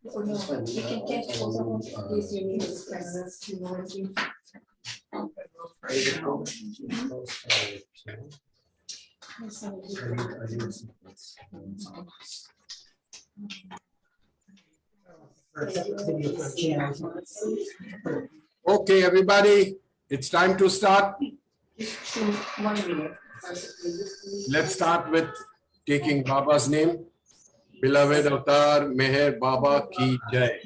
Or no, you can get this. You need Okay, everybody, it's time to start. 1 minute. Let's start with taking Baba's name. Beloved Avatar Meher Baba Ki Jai.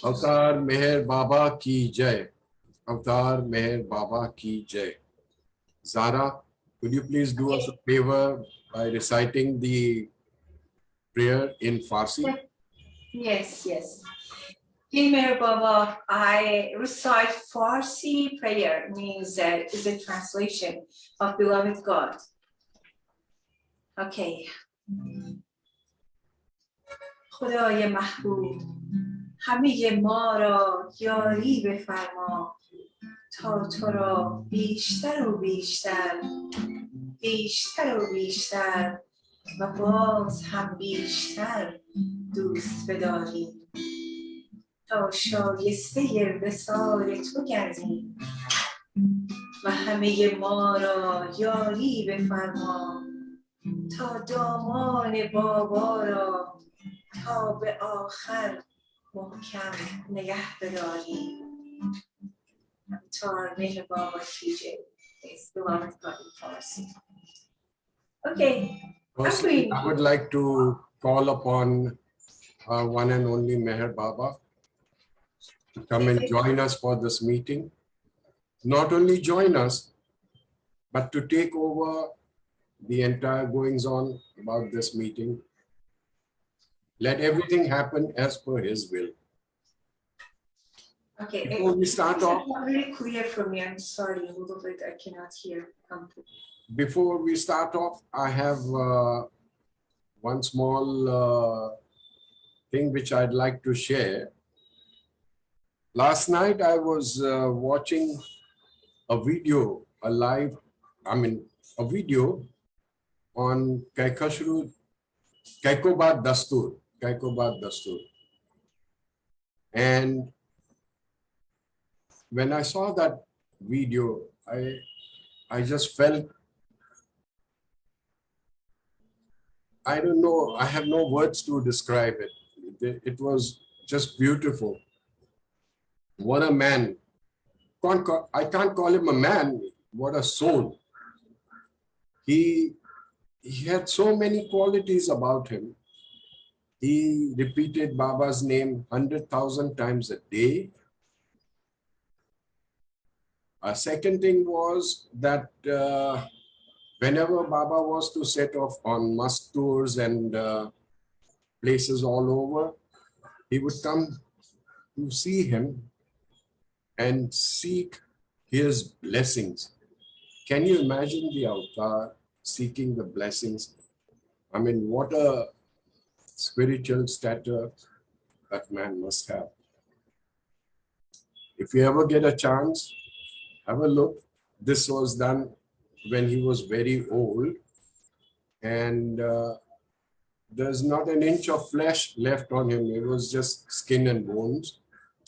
Avatar Meher Baba Ki Jai. Avatar Meher Baba Ki Jai. Zahra, could you please do us a favor by reciting the prayer in Farsi? Yes, yes. In Meher Baba, I recite Farsi prayer, means that is a translation of beloved God. Okay. خدای محبوب همه ما را یاری بفرما تا تو را بیشتر و بیشتر بیشتر و بیشتر و باز هم بیشتر دوست بداریم تا شایسته وصال تو گردیم و همه ما را یاری بفرما تا دامان بابا را تا به آخر محکم نگه بداریم. Avatar Meher Baba Ki Jai. It's beloved God in Farsi. Okay. Firstly, I would like to call upon our one and only Meher Baba to come and join us for this meeting. Not only join us, but to take over the entire goings on about this meeting. Let everything happen as per his will. Okay. Before we start off, it's not really clear for me. I'm sorry, a little bit. I cannot hear completely. Before we start off, I have one small thing which I'd like to share. Last night I was watching a video, a video on Kaikobad Dastur. And when I saw that video, I just felt, I don't know, I have no words to describe it. It was just beautiful. What a man. I can't call him a man. What a soul. He had so many qualities about him. He repeated Baba's name 100,000 times a day. A second thing was that whenever Baba was to set off on must tours and places all over, he would come to see him and seek his blessings. Can you imagine the avatar seeking the blessings? I mean, what a spiritual stature that man must have. If you ever get a chance, have a look. This was done when he was very old, and there's not an inch of flesh left on him. It was just skin and bones,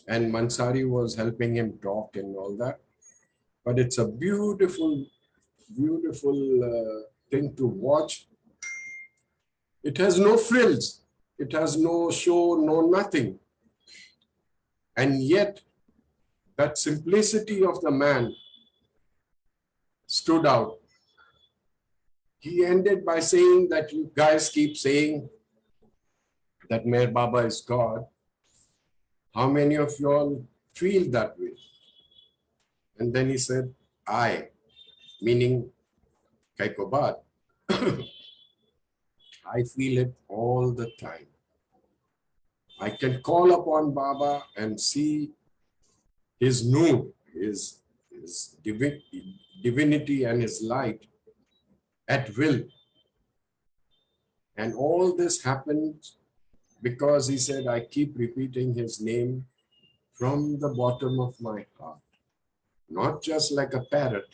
and Mansari was helping him talk and all that. But it's a beautiful, beautiful thing to watch. It has no frills. It has no show, no nothing. And yet, that simplicity of the man stood out. He ended by saying that you guys keep saying that Meher Baba is God. How many of you all feel that way? And then he said, I, meaning Kaikobad. I feel it all the time. I can call upon Baba and see his noor, his divinity and his light at will. And all this happened because he said, I keep repeating his name from the bottom of my heart. Not just like a parrot,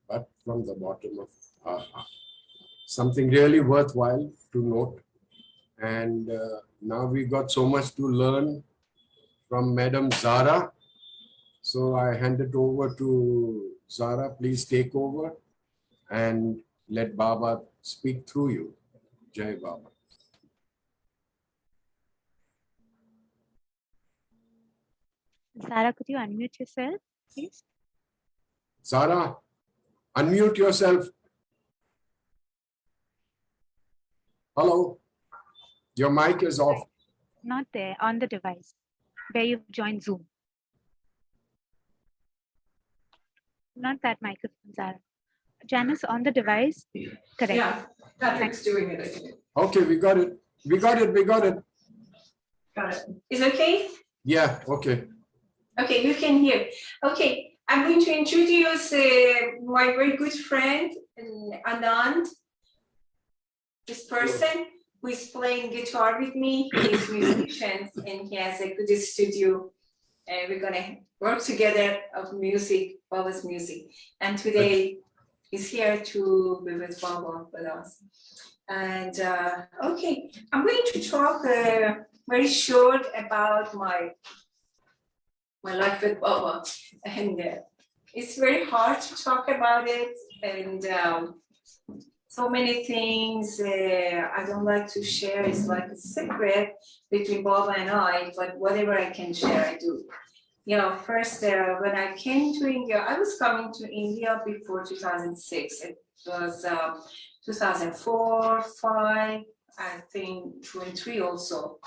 but from the bottom of our heart. Something really worthwhile to note. And now we got so much to learn from Madam Zahra. So I hand it over to Zahra. Please take over and let Baba speak through you. Jai Baba. Zahra, could you unmute yourself, please? Zahra, unmute yourself. Hello. Your mic is off. Not there, on the device, where you've joined Zoom. Not that microphone, Zahra. Janice, on the device, correct. Yeah, Patrick's doing it again. Okay, we got it. We got it. We got it. Got it. Is it okay? Yeah, okay. Okay, you can hear. Okay, I'm going to introduce my very good friend, Anand. This person who is playing guitar with me. He is a musician and he has a good studio. We're gonna work together of music, Baba's music. And today he's here to be with Baba with us. And okay, I'm going to talk very short about my life with Baba. And it's very hard to talk about it. And so many things I don't like to share. It's like a secret between Baba and I, but whatever I can share, I do. You know, first, when I came to India, I was coming to India before 2006. It was 2004, 5, I think 2 and 3 also.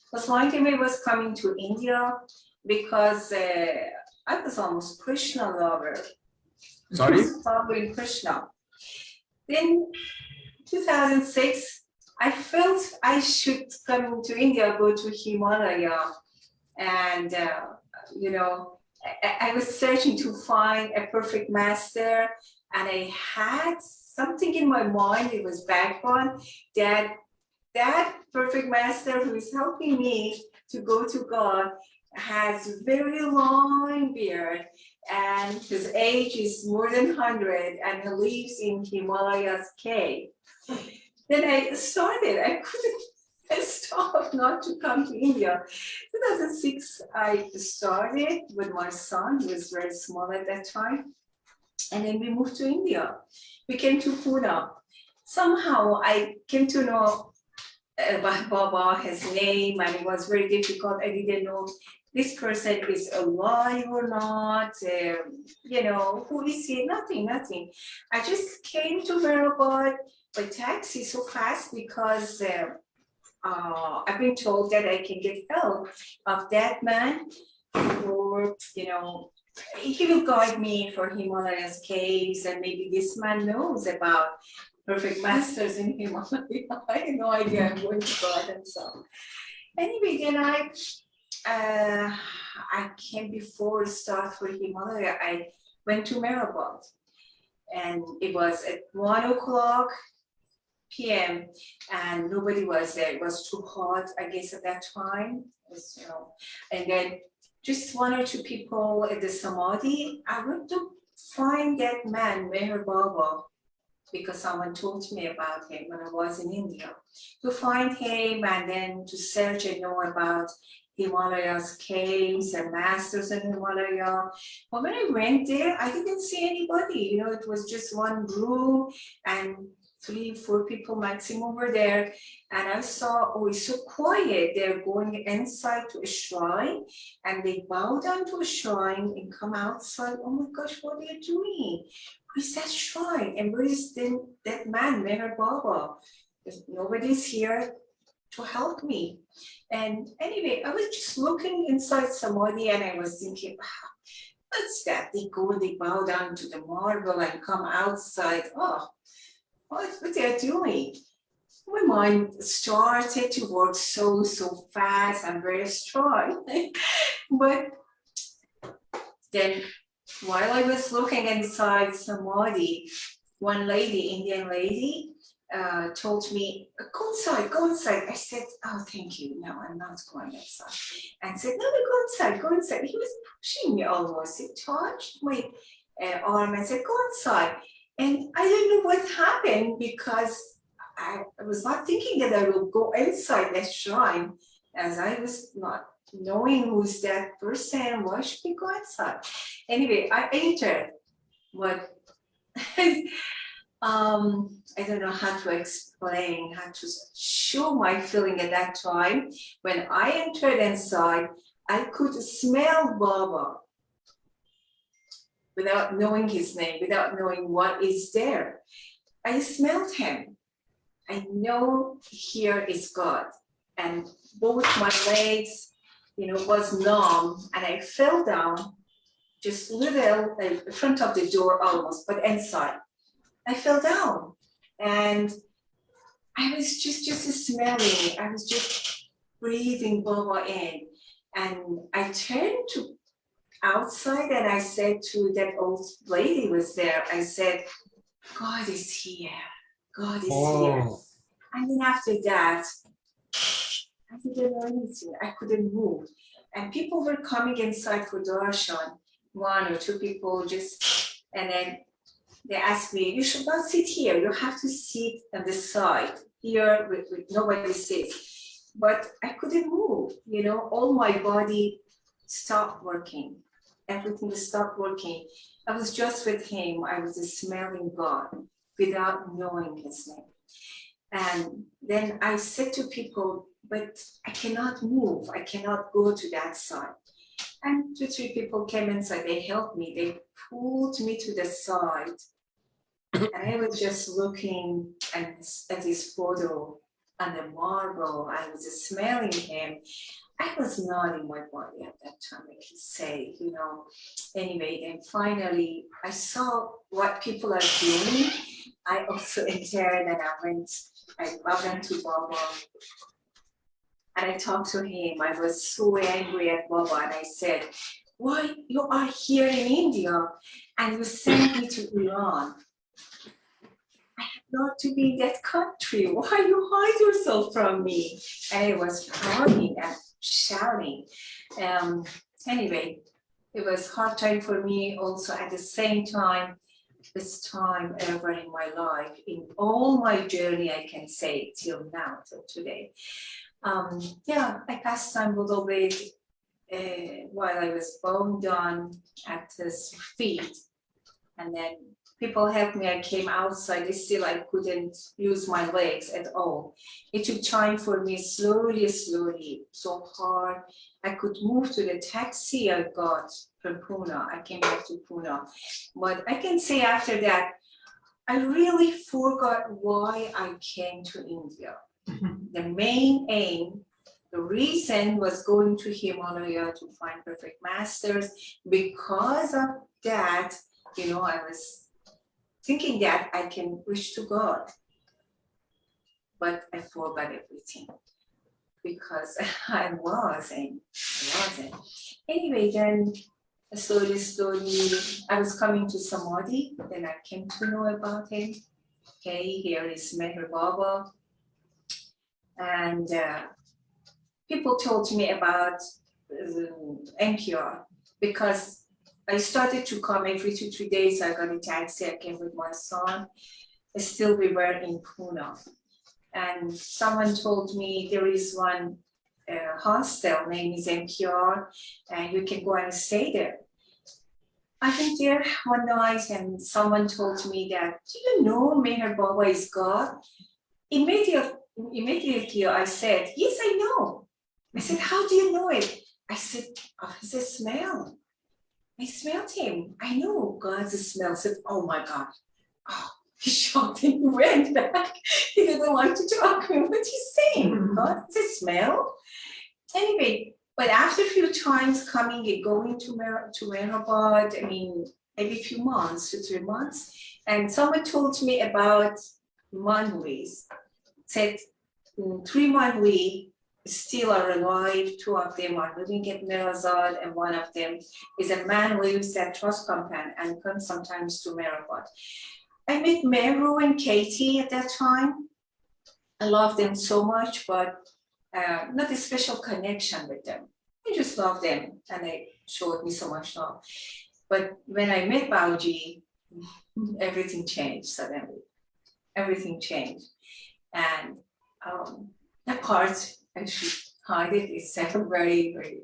Because my family was coming to India because I was almost Krishna lover. Sorry? Following Krishna. Then 2006, I felt I should come to India, go to Himalaya. And, you know, I was searching to find a perfect master. And I had something in my mind, it was background, that perfect master who is helping me to go to God has very long beard and his age is more than 100 and he lives in Himalayas cave. Then I started, I couldn't stop not to come to India. 2006, I started with my son, who was very small at that time. And then we moved to India. We came to Pune. Somehow I came to know about Baba, his name, and it was very difficult. I didn't know this person is alive or not, you know, who is he? Nothing. I just came to Hyderabad by taxi so fast because I've been told that I can get help of that man, or, you know, he will guide me for Himalayas caves, and maybe this man knows about perfect masters in Himalaya. I had no idea I'm going to God and so. Anyway, then I came before start for Himalaya. I went to Mehrabad, and it was at 1:00 p.m. and nobody was there. It was too hot, I guess, at that time. It was, you know, and then just 1 or 2 people at the Samadhi. I went to find that man, Meher Baba, because someone told me about him when I was in India, to find him and then to search and know about Himalayas caves and masters in Himalaya. But when I went there, I didn't see anybody. You know, it was just one room and 3, 4 people maximum were there. And I saw, oh, it's so quiet. They're going inside to a shrine and they bow down to a shrine and come outside. Oh my gosh, what are you doing? Where is that shrine? And where is then that man, Meher Baba? Nobody's here to help me. And anyway, I was just looking inside Samadhi and I was thinking, wow, what's that? They go and they bow down to the marble and come outside. Oh, what they're doing? My mind started to work so fast and very strong. But then while I was looking inside Samadhi, one lady, Indian lady, told me, go inside. I said, oh, thank you. No, I'm not going outside. And said, no, go inside. He was pushing me almost. He touched my arm and said, go inside. And I don't know what happened because I was not thinking that I will go inside that shrine, as I was not knowing who's that person. Why should we go inside? Anyway, I entered, but I don't know how to explain, how to show my feeling at that time. When I entered inside, I could smell Baba without knowing his name, without knowing what is there. I smelled him. I know here is God. And both my legs, was numb, and I fell down just little in front of the door almost, but inside. I fell down, and I was just smelling. I was just breathing Baba in, and I turned to outside, and I said to that old lady was there. I said, "God is here. God is here." And then after that, I didn't know anything. I couldn't move, and people were coming inside for darshan. 1 or 2 people just, and then they asked me, "You should not sit here. You have to sit on the side here with nobody sits." But I couldn't move. All my body stopped working. Everything stopped working. I was just with him. I was smelling God without knowing his name. And then I said to people, "But I cannot move. I cannot go to that side." And 2, 3 people came inside. They helped me. They pulled me to the side. And I was just looking at his photo on the marble. I was smelling him. I was not in my body at that time, I can say, Anyway, then finally, I saw what people are doing. I also entered, and I went to Baba. And I talked to him. I was so angry at Baba, and I said, "Why you are here in India and you sent me to Iran? I have not to be in that country. Why you hide yourself from me?" And I was crying and shouting. Anyway, it was hard time for me also at the same time, this time ever in my life, in all my journey, I can say, till now, till today. I passed time a little bit while I was bowing down at his feet, and then people helped me. I came outside. Still, I couldn't use my legs at all. It took time for me, slowly, so hard. I could move to the taxi I got from Pune. I came back to Pune, but I can say after that, I really forgot why I came to India. The main aim, the reason was going to Himalaya to find perfect masters. Because of that, I was thinking that I can reach to God. But I forgot everything because I wasn't. Anyway, then slowly, I was coming to Samadhi. Then I came to know about him. Okay, here is Meher Baba. And people told me about NPR because I started to come every 2, 3 days. I got a taxi. I came with my son. Still, we were in Pune. And someone told me there is one hostel named is NPR, and you can go and stay there. I went there one night, and someone told me that, "Do you know Meher Baba is God?" Immediately I said, "Yes, I know." I said, "How do you know it?" I said, "Oh, it's a smell. I smelled him. I know God's smell." I said, "Oh my God." Oh, he shocked and he went back. He didn't want to talk to me. What you saying? God's a smell? Anyway, but after a few times coming and going to Mehrabad, maybe a few months, 2, 3 months, and someone told me about Manhuis. Said 3 Manhui still are alive. 2 of them are living at Mirazad, and 1 of them is a man who lives at Trust Compound and comes sometimes to Mehrabad. I met Meru and Katie at that time. I love them so much, but not a special connection with them. I just love them, and they showed me so much love. But when I met Bauji, everything changed suddenly. Everything changed. And that part, I should hide it. It's very, very,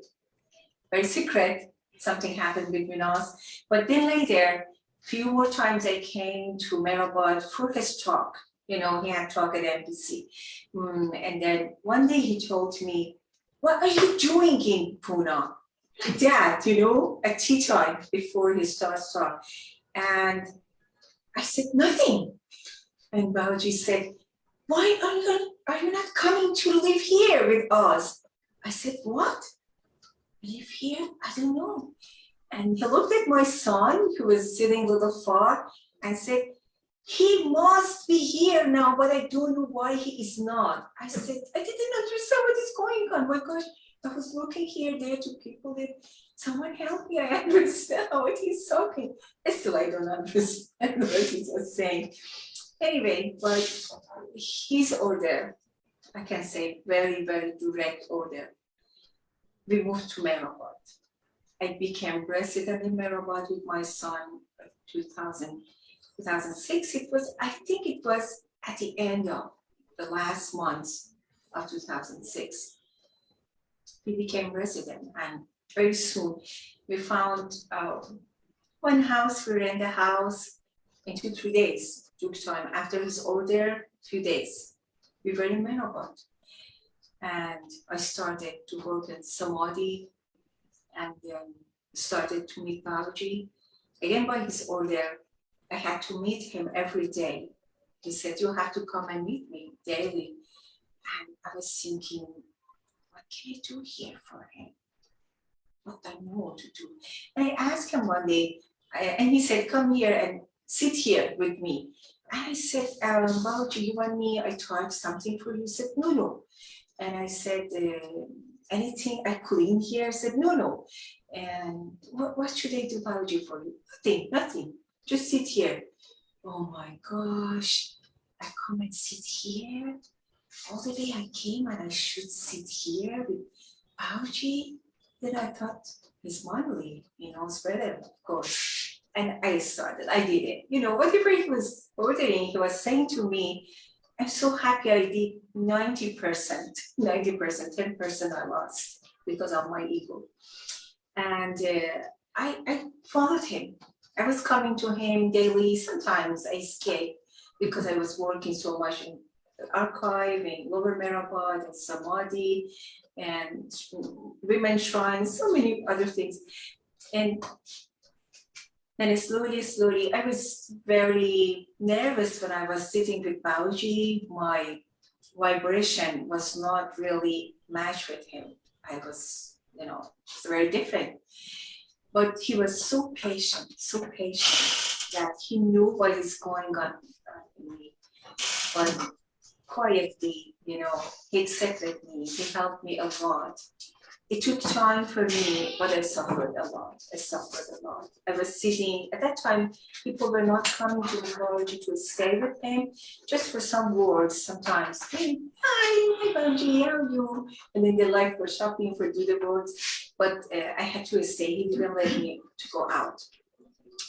very secret. Something happened between us. But then later, few more times I came to Mehrabad for his talk. He had talk at MBC. And then one day he told me, "What are you doing in Pune?" Like that, at tea time before he starts talk. And I said, "Nothing." And Babaji said, "Why are you not coming to live here with us?" I said, "What? Live here? I don't know." And he looked at my son, who was sitting a little far, and said, "He must be here now, but I don't know why he is not." I said, "I didn't understand what is going on. My gosh, I was looking here, there to people that someone help me. I understand what he's talking." Still, I don't understand what he was saying. Anyway, but his order, I can say, very, very direct order. We moved to Mehrabad. I became resident in Mehrabad with my son in 2006. I think it was at the end of the last month of 2006. We became resident, and very soon we found one house. We rented a house in 2-3 days. Took time. After his order, 2 days. We were in Mehrabad. And I started to work at Samadhi, and then started to meet Babaji. Again, by his order, I had to meet him every day. He said, "You have to come and meet me daily." And I was thinking, what can I do here for him? What I know what to do. And I asked him one day, and he said, "Come here and sit here with me." And I said, "Babaji, you want me? I tried something for you." He said, "No." And I said, "Anything I clean here?" I said, "No." And what should I do, Babaji, for you? Nothing. Just sit here. Oh my gosh, I come and sit here? All the way I came and I should sit here with Babaji? Then I thought, he's manly, he knows better, of course. And I did it. Whatever he was ordering, he was saying to me, I'm so happy I did 90%, 10% I lost because of my ego. And I followed him. I was coming to him daily. Sometimes I escaped because I was working so much in the archive in Lower Mehrabad and Samadhi and women shrines, so many other things. And then slowly, I was very nervous when I was sitting with Babaji. My vibration was not really matched with him. I was, it's very different. But he was so patient that he knew what is going on in me. But quietly, he accepted me, he helped me a lot. It took time for me, but I suffered a lot. I was sitting, at that time, people were not coming to Babaji to stay with him, just for some words sometimes. Hey, hi Babaji, how are you? And then they like for shopping, for do the words. But I had to stay, he didn't let me to go out.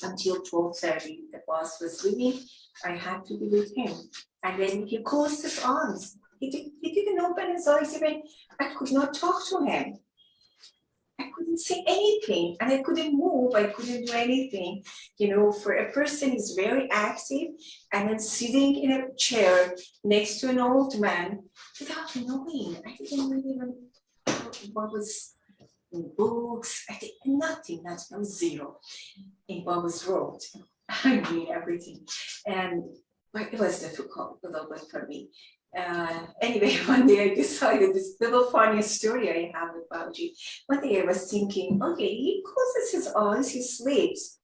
Until 12:30, the boss was leaving, I had to be with him. And then he closed his arms. He didn't open his eyes even. I could not talk to him. I couldn't say anything, and I couldn't move. I couldn't do anything. For a person who's very active and then sitting in a chair next to an old man without knowing. I didn't know even what was in books. I did nothing. I was zero in what was wrote. I mean everything, but it was difficult a little bit for me. Anyway, one day I decided this little funny story I have with Babaji. One day I was thinking, okay, he closes his eyes, he sleeps.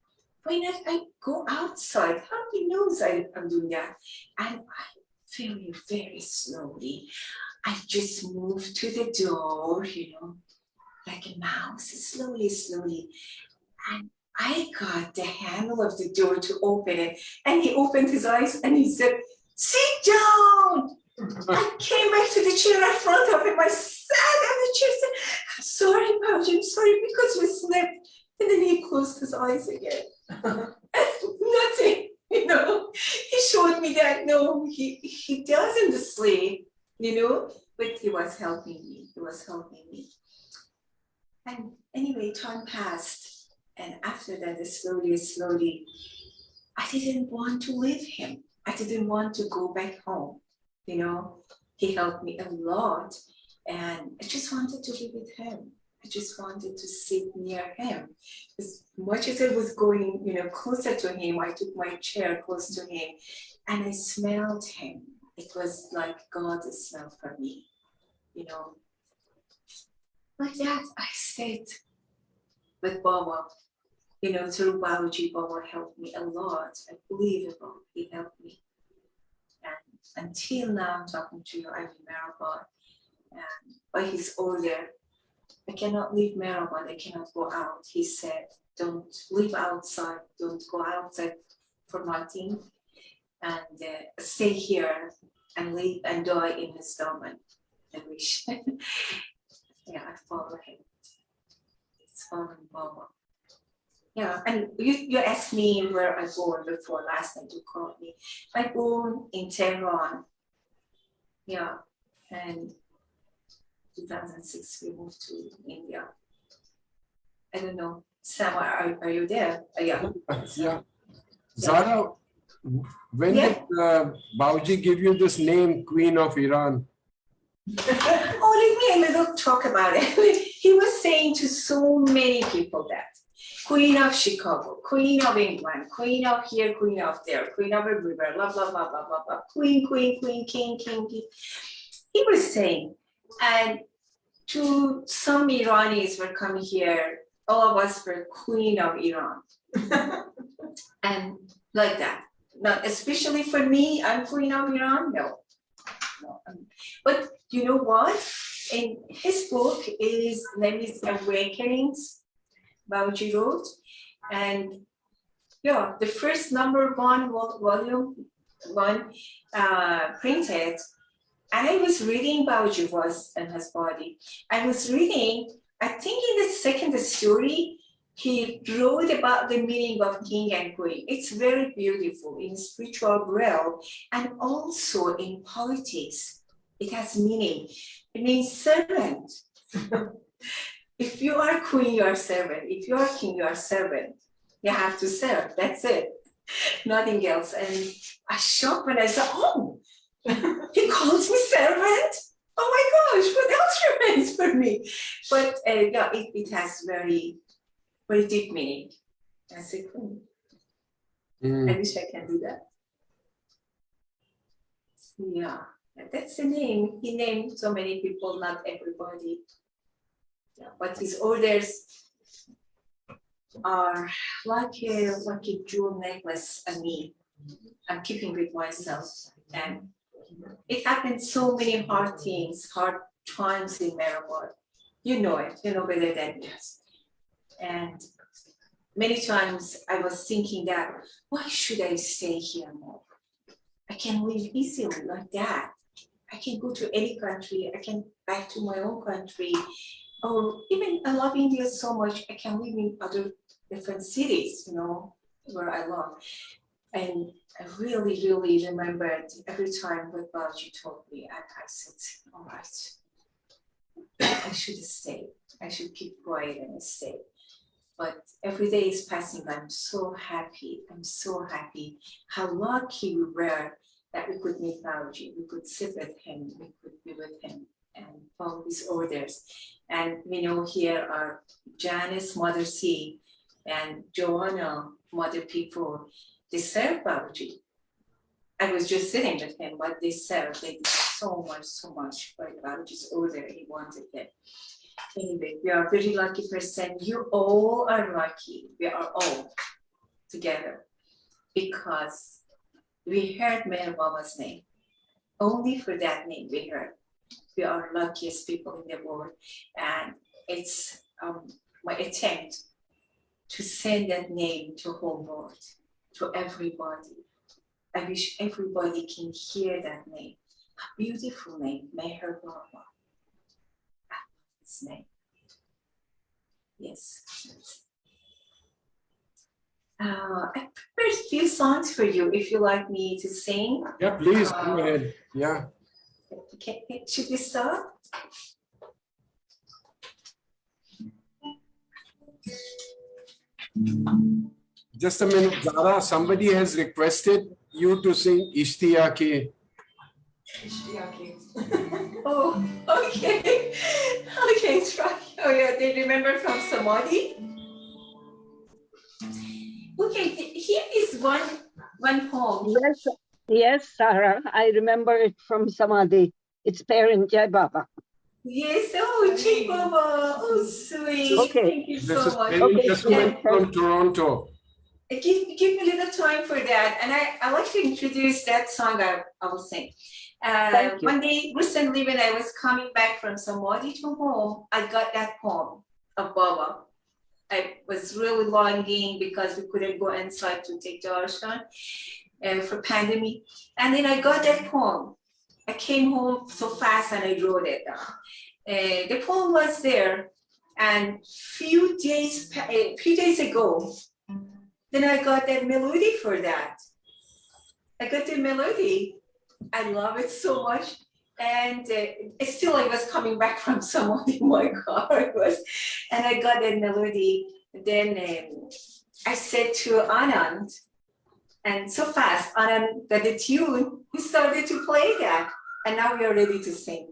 Why not I go outside? How he knows I'm doing that? And very, very slowly, I just moved to the door, like a mouse, slowly. And I got the handle of the door to open it. And he opened his eyes and he said, "Sit down." I came back to the chair in front of him. I sat on the chair and said, "I'm sorry, Babaji, I'm sorry because we slept." And then he closed his eyes again. Nothing. You know, he showed me that no, he doesn't sleep, you know, but he was helping me. He was helping me. And anyway, time passed. And after that, slowly, I didn't want to leave him. I didn't want to go back home. You know, he helped me a lot. And I just wanted to be with him. I just wanted to sit near him. As much as I was going, you know, closer to him, I took my chair close to him and I smelled him. It was like God smelled for me, you know. Like that, I stayed with Baba. You know, through biology, Baba helped me a lot. Unbelievable, he helped me. And until now, I'm talking to you, I'm in Marabad. And by his order, I cannot leave Marabad, I cannot go out. He said, don't live outside, don't go outside for nothing, and stay here and live and die in his domain. I wish. Yeah, I follow him. It's following Baba. Yeah, and you asked me where I born before last time you called me. I born in Tehran. Yeah, and 2006 we moved to India. I don't know. Sam, are you there? Yeah. Yeah. Zahra, when Yeah. did Bauji give you this name, Queen of Iran? Oh, let me a little talk about it. He was saying to so many people that Queen of Chicago, Queen of England, Queen of here, Queen of there, Queen of everywhere, blah, blah, blah, blah, blah, blah, Queen, King. He was saying, and to some Iranis were coming here, all of us were Queen of Iran. And like that. Not especially for me, I'm Queen of Iran, no. But you know what? In his book, his name is Awakenings, Bauji wrote. And yeah, the first number one volume printed. And I was reading Bauji was in his body. I was reading, I think in the second story, he wrote about the meaning of king and queen. It's very beautiful in spiritual realm and also in politics. It has meaning. It means servant. If you are queen, you are servant. If you are king, you are servant. You have to serve. That's it. Nothing else. And I shocked when I said, oh, he calls me servant. Oh my gosh, what else remains for me? But yeah, it has very deep meaning. I said, I wish I can do that. Yeah, that's the name. He named so many people, not everybody. Yeah, but his orders are like a jewel necklace on me. I'm keeping with myself. And it happened so many hard things, hard times in Marabad. You know it, you know better than us. And many times I was thinking that, why should I stay here more? I can live easily like that. I can go to any country. I can back to my own country. Or even I love India so much, I can live in other different cities, you know, where I love. And I really remembered every time what Balaji told me, and I said, all right, I should stay. I should keep quiet and stay. But every day is passing. I'm so happy. I'm so happy. How lucky we were that we could meet Balaji. We could sit with him. We could be with him and follow his orders. And we know here are Janice, Mother C, and Joanna, Mother People. They serve Balaji. I was just sitting with him, but they served. They did so much for Balaji's order. He wanted it. Anyway, we are a very lucky person. You all are lucky. We are all together because we heard Meher Baba's name. Only for that name we heard. We are luckiest people in the world. And it's my attempt to send that name to whole world, to everybody. I wish everybody can hear that name. A beautiful name, Meher Baba. His name. Yes. I prepared few songs for you if you like me to sing. Yeah, please go ahead. Yeah. Okay, should we start? Just a minute, Zahra. Somebody has requested you to sing Ishtiyaki. Oh, okay. Okay, try. Oh yeah, they remember from Samadhi. Okay, here is one poem. Yes, Sarah, I remember it from Samadhi. It's parent Jai Baba. Yes, oh, Jai Baba, oh sweet. Okay. Thank you This so is much. Parent Okay, Testament so- from Toronto. Give me a little time for that. And I like to introduce that song I will sing. Thank you. One day, recently, when I was coming back from Samadhi to home, I got that poem of Baba. I was really longing because we couldn't go inside to take darshan for pandemic. And then I got that poem. I came home so fast and I wrote it down. The poem was there, and few days ago, then I got that melody for that. I got the melody. I love it so much. And still I was coming back from someone in my car. And I got that melody. Then I said to Anand, and so fast, Anand got the tune, he started to play that. And now we are ready to sing.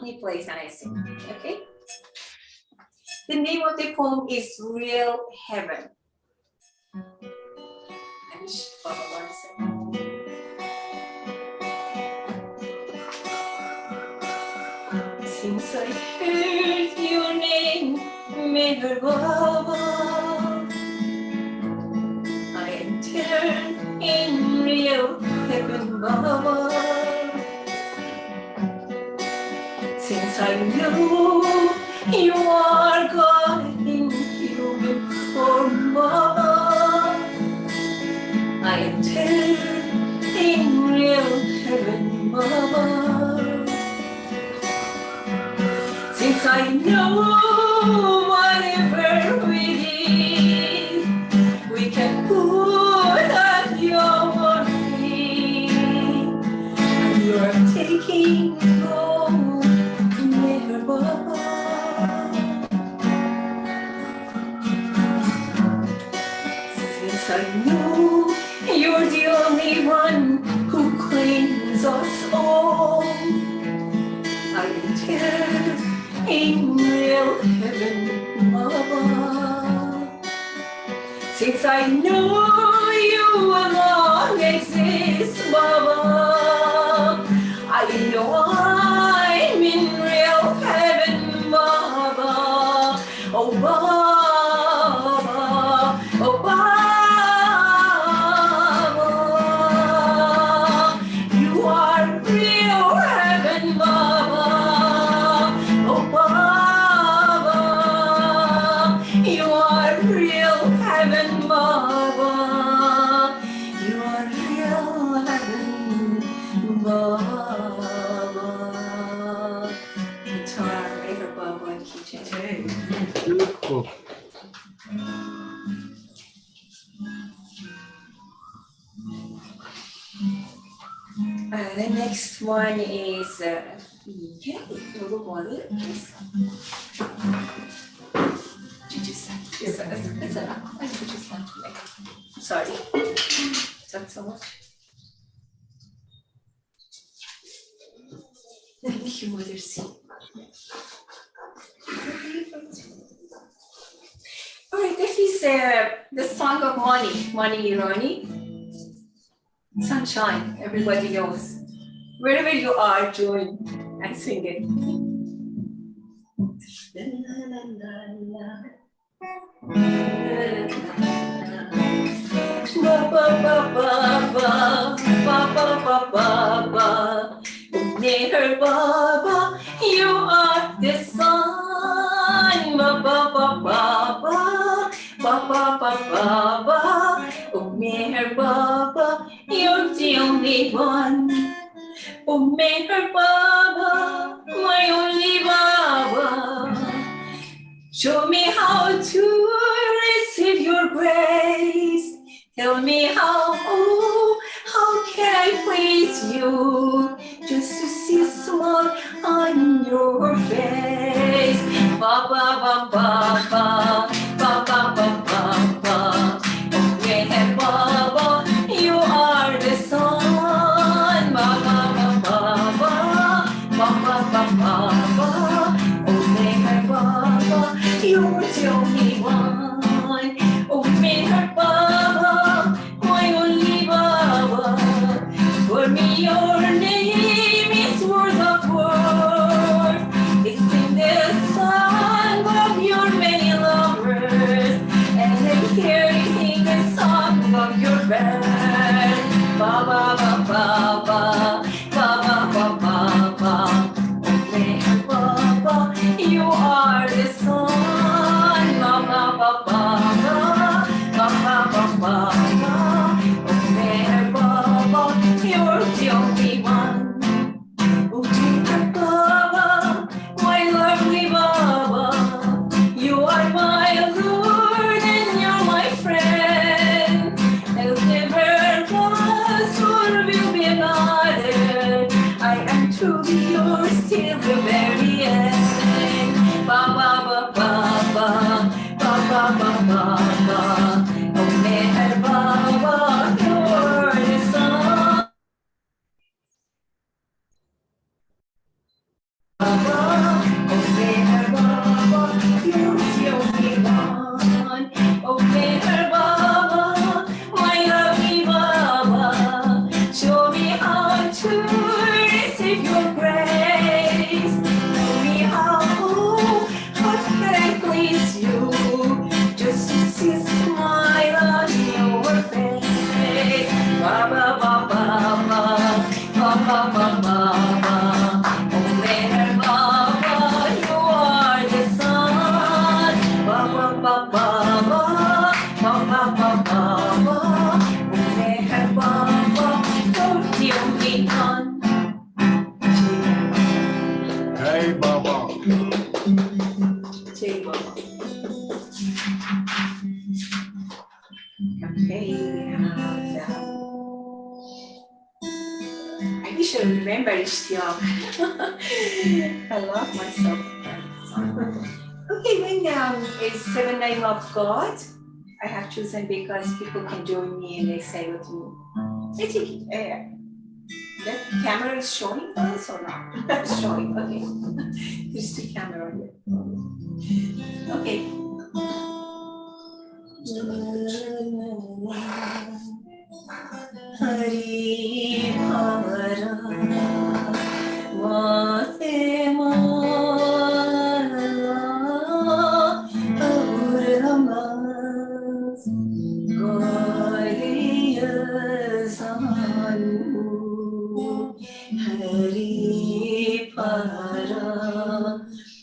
He plays and I sing, okay? The name of the poem is Real Heaven. I wish Baba wants it. Since I heard your name, Meher Baba, I entered in real heaven, Baba. Since I know you are God in human form, Baba, I entered in real heaven, Baba. Since I know whatever we did, we can put at your feet, and you are taking home never, Baba. Since I know you're the only one who claims us all, I enter in real heaven, Baba. Since I know you alone exist, Baba, I know I'm in real heaven, Baba. Oh, Baba, oh, Baba, you are real heaven, Baba. Oh, Baba, you are real heaven, Baba. You are real heaven, Baba. Guitar, Meher Baba, and keychain. Beautiful. The next one is sorry, talk so much. Thank you, Mother C. All right, this is the song of Mani Irani. Sunshine, everybody knows. Wherever you are, join and sing it. Ba ba ba ba ba ba ba ba ba ba. Meher Baba, you are the sun. Ba ba ba ba ba ba ba ba ba ba. Oh Meher Baba, you're the only one. Oh Meher Baba, my only Baba. Show me how to receive your grace. Tell me how ba ba ba ba ba ba ba ba ba. Oh Meher Baba, you are the sun. Ba ba ba ba ba ba ba ba ba ba. Oh Meher Baba, you're the only one. Oh Meher Baba, my only Baba. For me, your name is worth of words. It's in the song of your many lovers, and I'm hearing the song of your bird. Ba ba ba ba ba ba ba ba ba ba. Oh Meher Baba, you are the sun. Ba ba ba ba ba ba ba ba ba ba. Oh Meher Baba, you're the only one. Oh Meher Baba, my lovely Baba, you are my Lord and you're my friend. I'll never lost or will be another. I am truly yours till the very end. Ba ba ba ba ba ba ba ba ba ba. Oh Meher Baba, you're the sun. Baba, oh Meher Baba, you're the only one. Oh Meher Baba, my lovely Baba, show me how to receive your grace. Show me how can I please you? Just to see a smile on your face. Ba ba ba ba ba ba ba ba ba ba. Oh Meher Baba, you are the sun. Ba ba ba ba ba ba ba ba ba ba. Oh Meher Baba, you're the only one. Hey, Baba. Jai Baba. Okay, I wish I remember Ishtiyaq. I love myself. Okay, when it's 7 Name of God, I have chosen because people can join me and they say what you. I think that camera is showing us or not? It's showing, okay. There's the camera here. Okay. Hari Bhara Vatemala Auramas Gauriyazanu Hari Bhara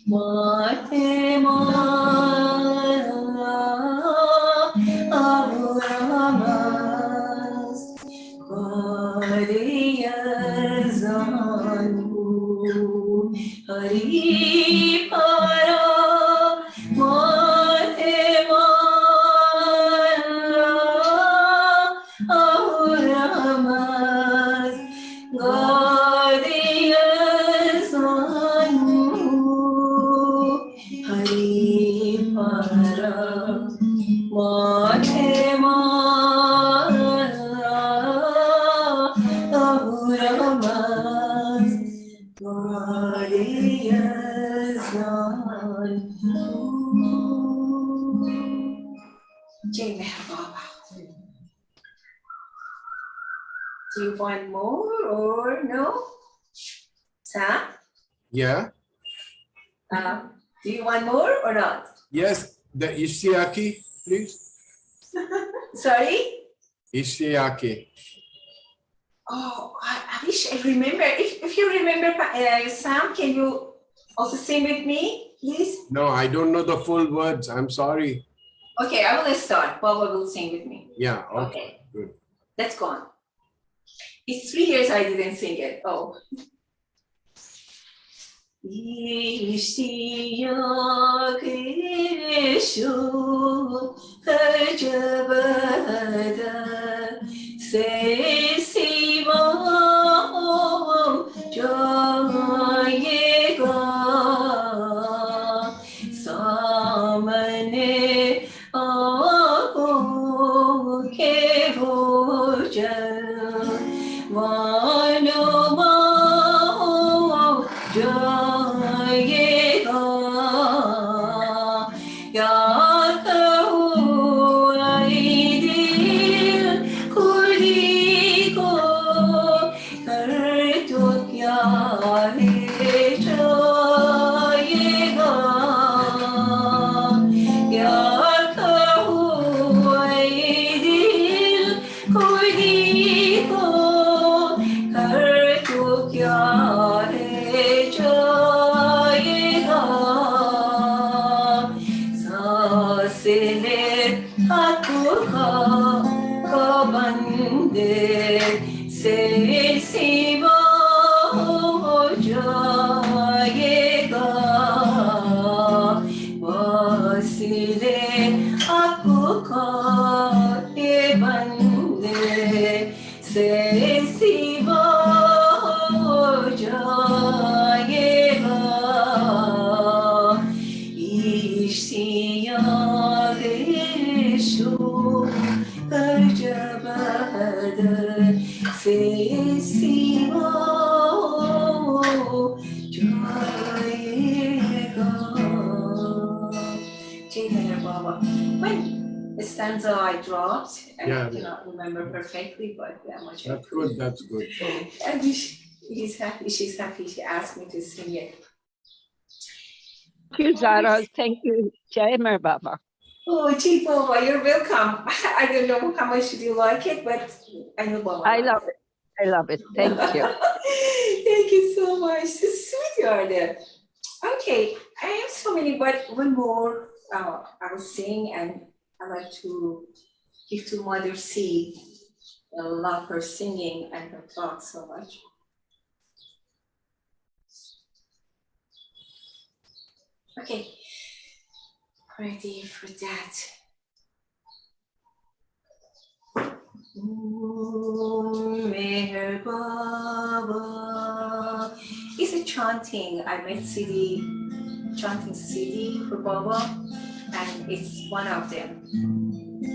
Vatemala Auramas Gauriyazanu Hari Para Matemala Auramas Gauriyazanu Hari Para Auramas Jai Meher Baba. Do you want more or no? Sam? Yeah. Do you want more or not? Yes, the Ishtiyaki, please. Sorry? Ishtiyaki. Oh, I wish I remember. If you remember, Sam, can you also sing with me, please? No, I don't know the full words. I'm sorry. Okay, I will start. Baba will sing with me. Yeah, okay. Okay. Good. Let's go on. It's 3 years I didn't sing it. Oh. İştiyak şu fecebede sesi var cayega sa akuka kabande se siva jayega vasile akuka bande se siva jayega İştiyar şu tercümedir sesi var cayega. Jai Baba. When the stanza I dropped, I cannot remember perfectly, but that much. That's good, that's good. And he's happy, she's happy. She asked me to sing it. Thank you, Zahra. Thank you, Jai Baba. Oh, gee, Baba, you're welcome. I don't know how much you like it, but I know Baba. I love it. I love it. Thank you. Thank you so much. So sweet you are there. Okay, I have so many, but one more I will sing, and I like to give to Mother C. I love her singing and her talk so much. Okay, ready for that. Meher Baba. It's a chanting. I made chanting CD for Baba, and it's one of them.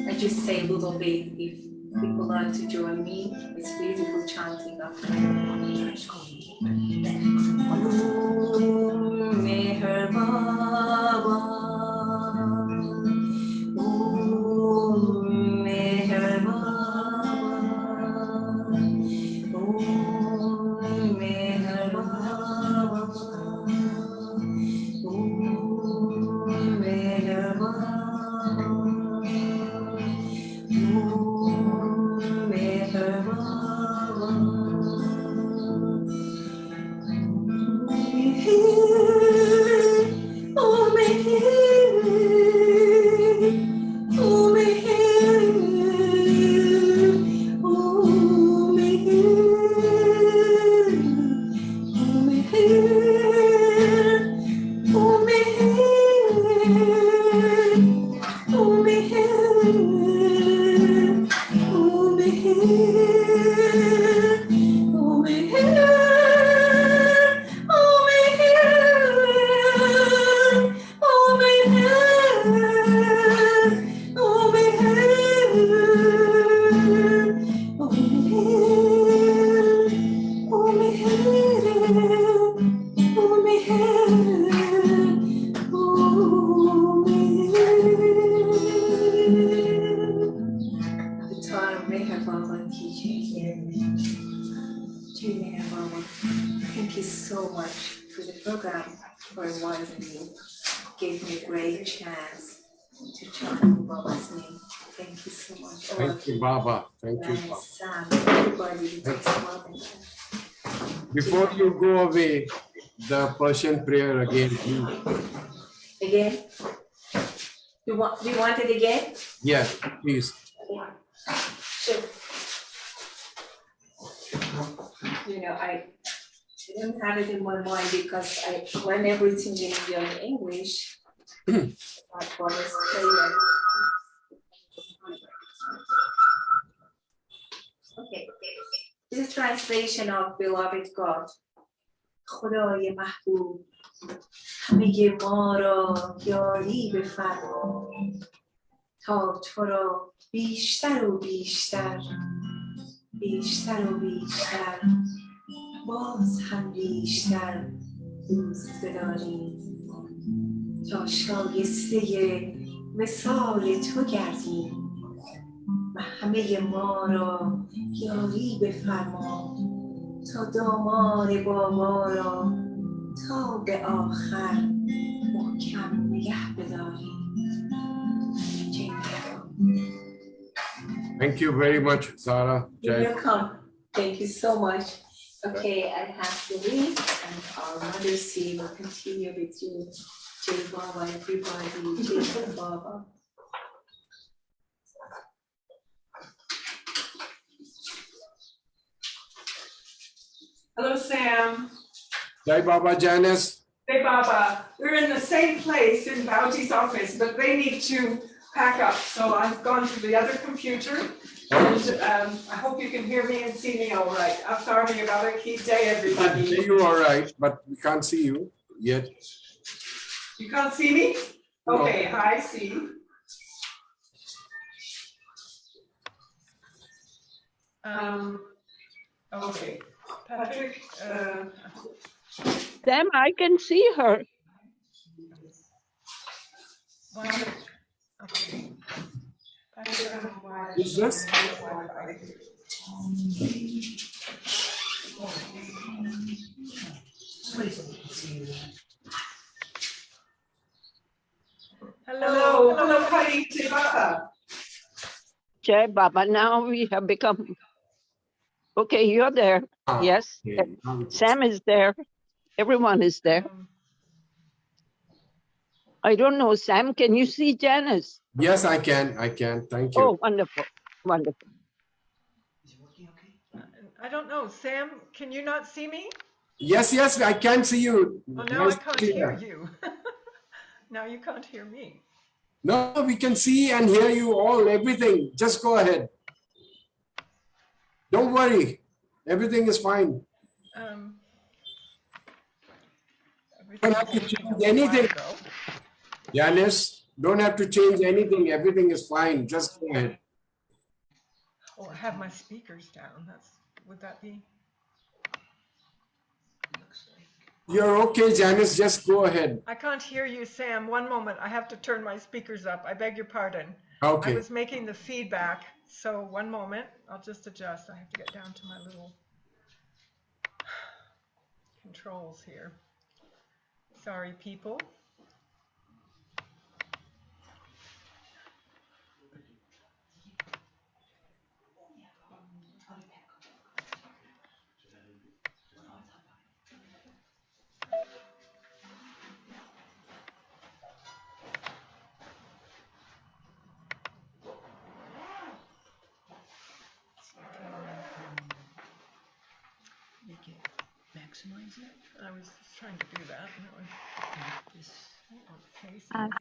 I just say a little bit if people want to join me. It's beautiful chanting of Meher Baba. Meher Baba. Meher Baba. Meher Baba. Meher Baba. Oh, Meher. Oh, Meher. Oh, Meher. Oh, Meher. Oh, Meher. Oh, Meher. Oh, Meher. Oh, Meher. Oh, Meher. Oh, Meher. Oh, Meher. Oh, Meher. Oh, Meher. Oh, Meher. Oh, Meher. The time Meher Baba teaching here. Dear Meher Baba, thank you so much for the program, for inviting me. Gave me a great chance to chant Baba's name. Thank you so much. Thank you, Baba. Thank you, Janice, Baba. Sam, everybody who takes part in that. Before you go away, the Persian prayer again, please. Again? Do you want it again? Yeah, please. Okay. Sure. You know, I didn't have it in my mind because I learned everything in your English. But Baba's prayer. Okay. This is translation of beloved God. خدای محبوب همه ما را یاری بفرما تا تو را بیشتر و بیشتر بیشتر و بیشتر باز هم بیشتر دوست بداریم تا شایسته مثال تو گردیم و همه ما را یاری بفرما تا دامان بابا را تا به آخر محکم نگه بداریم. Thank you very much, Zahra. You're Jai. welcome. Thank you so much. Okay, I have to leave, and our mother C will continue with you. Jai Baba, everybody. Jai Baba. Hello, Sam. Jai Baba Janice. Hey, Baba. We're in the same place in Bauji's office, but they need to pack up. So I've gone to the other computer. And I hope you can hear me and see me all right. After me about a key day, I everybody. hear you all right, but we can't see you yet. You can't see me? No. Okay, I see. Okay. Patrick, Sam, I can see her. okay. Who's this? Hello, Hari Tibata. Jai Baba, now we have become. Okay, you're there. Ah, Yes. okay. Now we can Sam is there. Everyone is there. I don't know, Sam, can you see Janice? Yes, I can. Thank you. Oh, wonderful. Wonderful. I don't know, Sam, can you not see me? Yes, I can see you. Oh, now I Nice can't to see hear you. you. Now you can't hear me. No, we can see and hear you all, everything. Just go ahead. Don't worry. Everything is fine. Don't have to change anything. Janice, don't have to change anything. Everything is fine. Just go ahead. Oh, I have my speakers down. Would that be? You're okay, Janice. Just go ahead. I can't hear you, Sam. One moment. I have to turn my speakers up. I beg your pardon. Okay. I was making the feedback. So one moment. I'll just adjust. I have to get down to my little controls here. Sorry, people. You can maximize it. I was just trying to do that.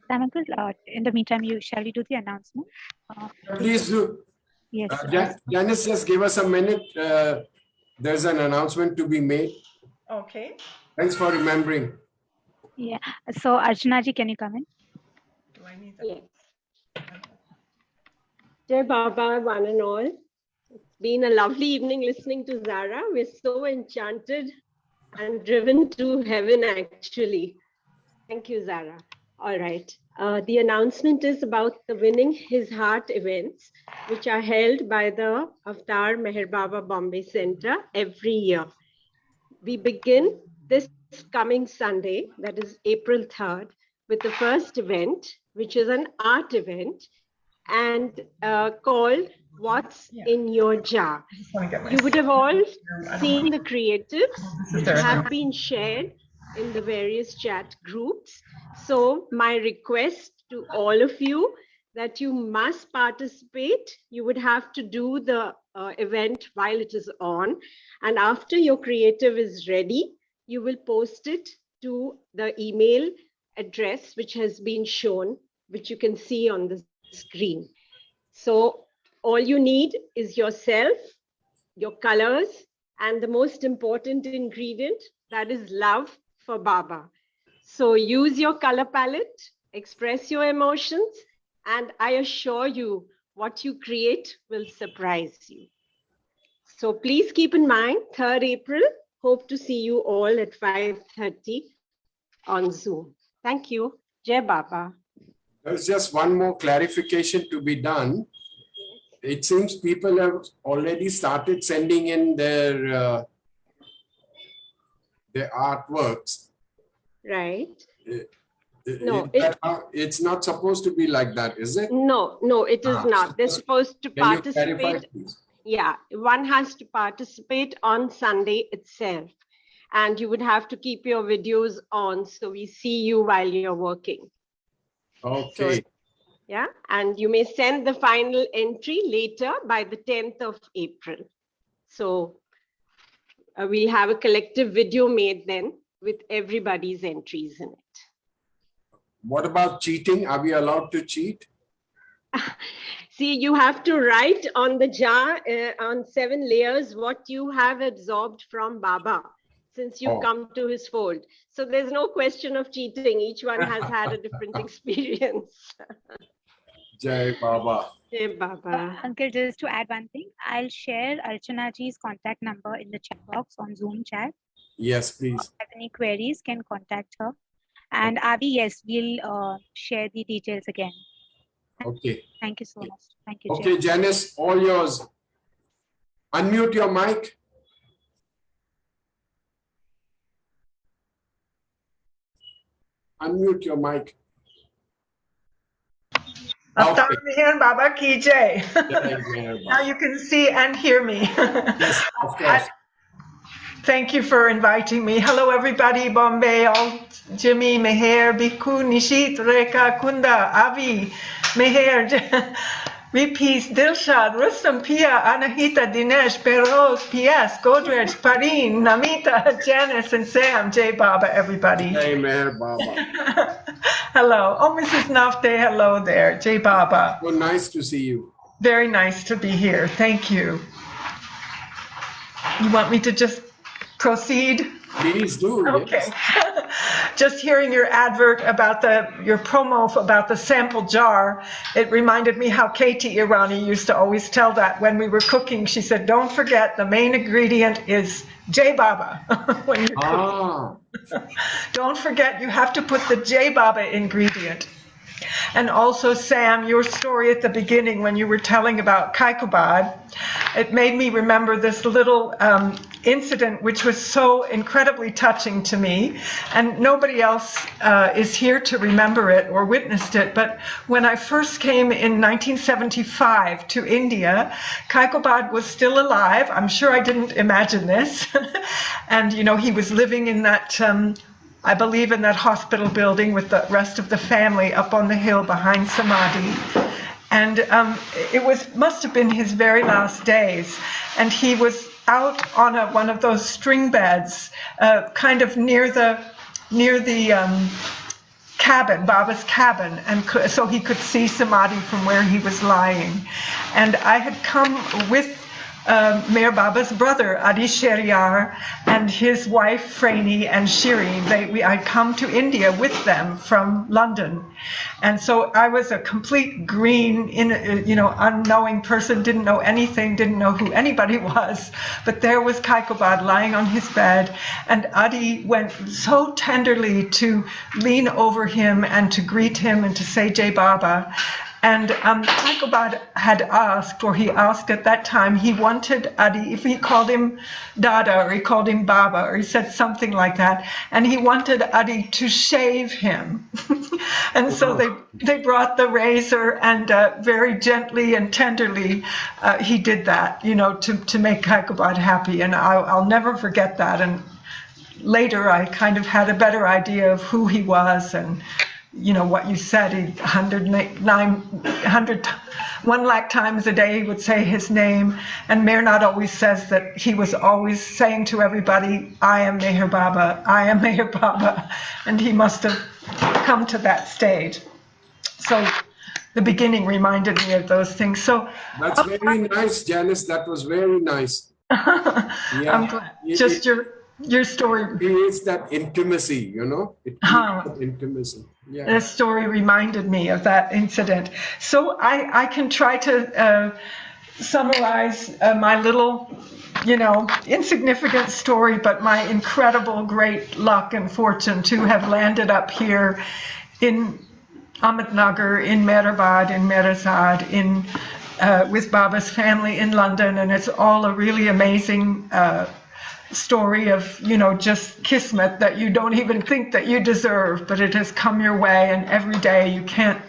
Sam uncle, in the meantime, shall we do the announcement? Please do. Yes. Janice, just give us a minute. There's an announcement to be made. Okay. Thanks for remembering. Yeah. So Archana ji, can you come in? Do I need that? Yes. Jai Baba, one and all. It's been a lovely evening listening to Zahra. We're so enchanted and driven to heaven, actually. Thank you, Zahra. All right. The announcement is about the Winning His Heart events, which are held by the Avatar Meher Baba Bombay Center every year. We begin this coming Sunday, that is April 3rd, with the first event, which is an art event and called What's in Your Jar. You would have all seen the creatives which have been shared in the various chat groups. So my request to all of you that you must participate. You would have to do the event while it is on. And after your creative is ready, you will post it to the email address which has been shown, which you can see on the screen. So all you need is yourself, your colors, and the most important ingredient, that is love for Baba. So use your color palette, express your emotions, and I assure you what you create will surprise you. So please keep in mind, 3rd April, hope to see you all at 5:30 on Zoom. Thank you. Jai Baba. There's just one more clarification to be done. It seems people have already started sending in their artworks. Right. No, it's not supposed to be like that, is it? No, it is not. They're supposed to participate. Clarify, please? Yeah, one has to participate on Sunday itself. And you would have to keep your videos on so we see you while you're working. Okay. So, yeah, and you may send the final entry later by the 10th of April. So we'll have a collective video made then with everybody's entries in it. What about cheating? Are we allowed to cheat? See, you have to write on the jar on 7 layers what you have absorbed from Baba since you've come to his fold. So there's no question of cheating. Each one has had a different experience. Jai Baba. Jai Baba. Uncle, just to add one thing, I'll share Archana ji's contact number in the chat box on Zoom chat. Yes, please. If you have any queries, can contact her. And Avi, yes, we'll share the details again. Okay. Thank you so much. Thank you. Okay, Janice, all yours. Unmute your mic. Unmute your mic. Avtar Meher Baba ki jai. Jai Meher Now Baba. you can see and hear me. Yes, of course. Thank you for inviting me. Hello, everybody. Bombay, all Jimmy, Meher, Bhikkhu, Nishit, Reka, Kunda, Avi, Meher, Repeats, Dilshad, Rustam, Pia, Anahita, Dinesh, Feroz, PS, Godrej, Pareen, Namita, Janice, and Sam. Jai Baba, everybody. Jai Meher Baba. Hello. Oh, Mrs. Nafte, hello there. Jai Baba. So nice to see you. Very nice to be here. Thank you. You want me to just proceed? Please do. Okay. Yes. Just hearing your advert about your promo about the sample jar, it reminded me how Katie Irani used to always tell that when we were cooking. She said, don't forget the main ingredient is Jai Baba when you're cooking. Don't forget you have to put the Jai Baba ingredient. And also, Sam, your story at the beginning when you were telling about Kaikobad, it made me remember this little incident which was so incredibly touching to me. And nobody else is here to remember it or witnessed it. But when I first came in 1975 to India, Kaikobad was still alive. I'm sure I didn't imagine this. And, you know, he was living in that I believe in that hospital building with the rest of the family up on the hill behind Samadhi. And it must have been his very last days. And he was out on one of those string beds, kind of near the cabin, Baba's cabin, and so he could see Samadhi from where he was lying. And I had come with Meher Baba's brother, Adi Sheriar, and his wife, Franey, and Shireen. I'd come to India with them from London. And so I was a complete green, unknowing person, didn't know anything, didn't know who anybody was. But there was Kaikobad lying on his bed, and Adi went so tenderly to lean over him and to greet him and to say Jai Baba. And Kaikobad had asked, or he asked at that time, he wanted Adi, if he called him Dada, or he called him Baba, or he said something like that, and he wanted Adi to shave him. And so they brought the razor, and very gently and tenderly he did that, you know, to make Kaikobad happy. And I'll never forget that. And later I kind of had a better idea of who he was, and you know what you said, 1 lakh times a day he would say his name. And Mehrnad always says that he was always saying to everybody, I am Meher Baba, I am Meher Baba. And he must have come to that stage. So the beginning reminded me of those things. So that's very nice, Janice. That was very nice. Yeah. I'm glad. Just your story. It creates that intimacy, you know? It creates that intimacy. Yeah. This story reminded me of that incident. So I can try to summarize my little, you know, insignificant story, but my incredible great luck and fortune to have landed up here in Ahmednagar, in Mehrabad, in Merazad, with Baba's family in London. And it's all a really amazing story of, you know, just kismet that you don't even think that you deserve, but it has come your way, and every day you can't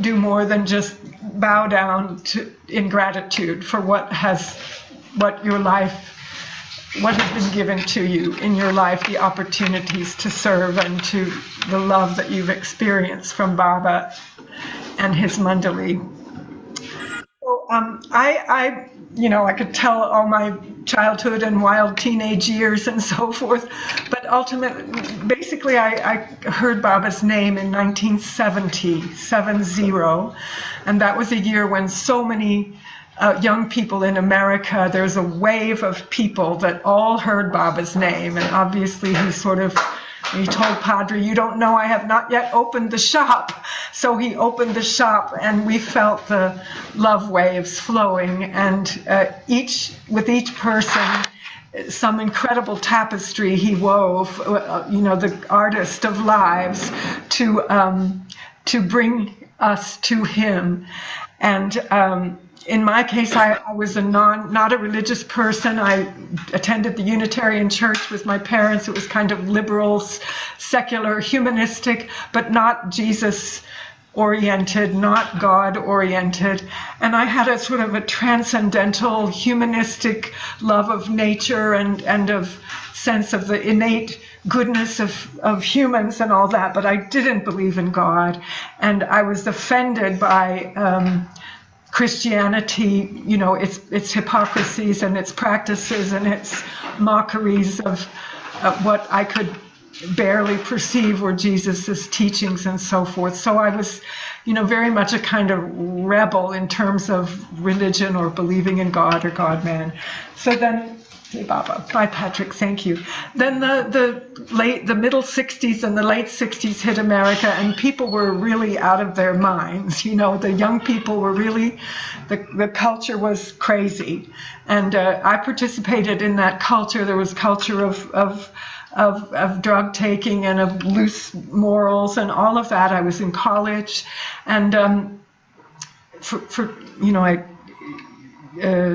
do more than just bow down in gratitude for what has been given to you in your life, the opportunities to serve, and to the love that you've experienced from Baba and his mandali. So I could tell all my childhood and wild teenage years and so forth, but ultimately, basically, I heard Baba's name in 1970, and that was a year when so many young people in America, there's a wave of people that all heard Baba's name, and obviously he told Padre, "You don't know I have not yet opened the shop." So he opened the shop, and we felt the love waves flowing, and with each person, some incredible tapestry he wove, the artist of lives, to bring us to him. And in my case, I was not a religious person. I attended the Unitarian Church with my parents. It was kind of liberal, secular, humanistic, but not Jesus-oriented, not God-oriented. And I had a sort of a transcendental, humanistic love of nature and of sense of the innate goodness of humans and all that, but I didn't believe in God. And I was offended by Christianity, its hypocrisies and its practices and its mockeries of what I could barely perceive were Jesus's teachings and so forth. So I was, very much a kind of rebel in terms of religion or believing in God or God-man. So then, Baba, bye Patrick, thank you. Then the middle 60s and the late 60s hit America, and people were really out of their minds. The young people were really, the culture was crazy. And I participated in that culture. There was culture of drug taking and of loose morals and all of that. I was in college, and I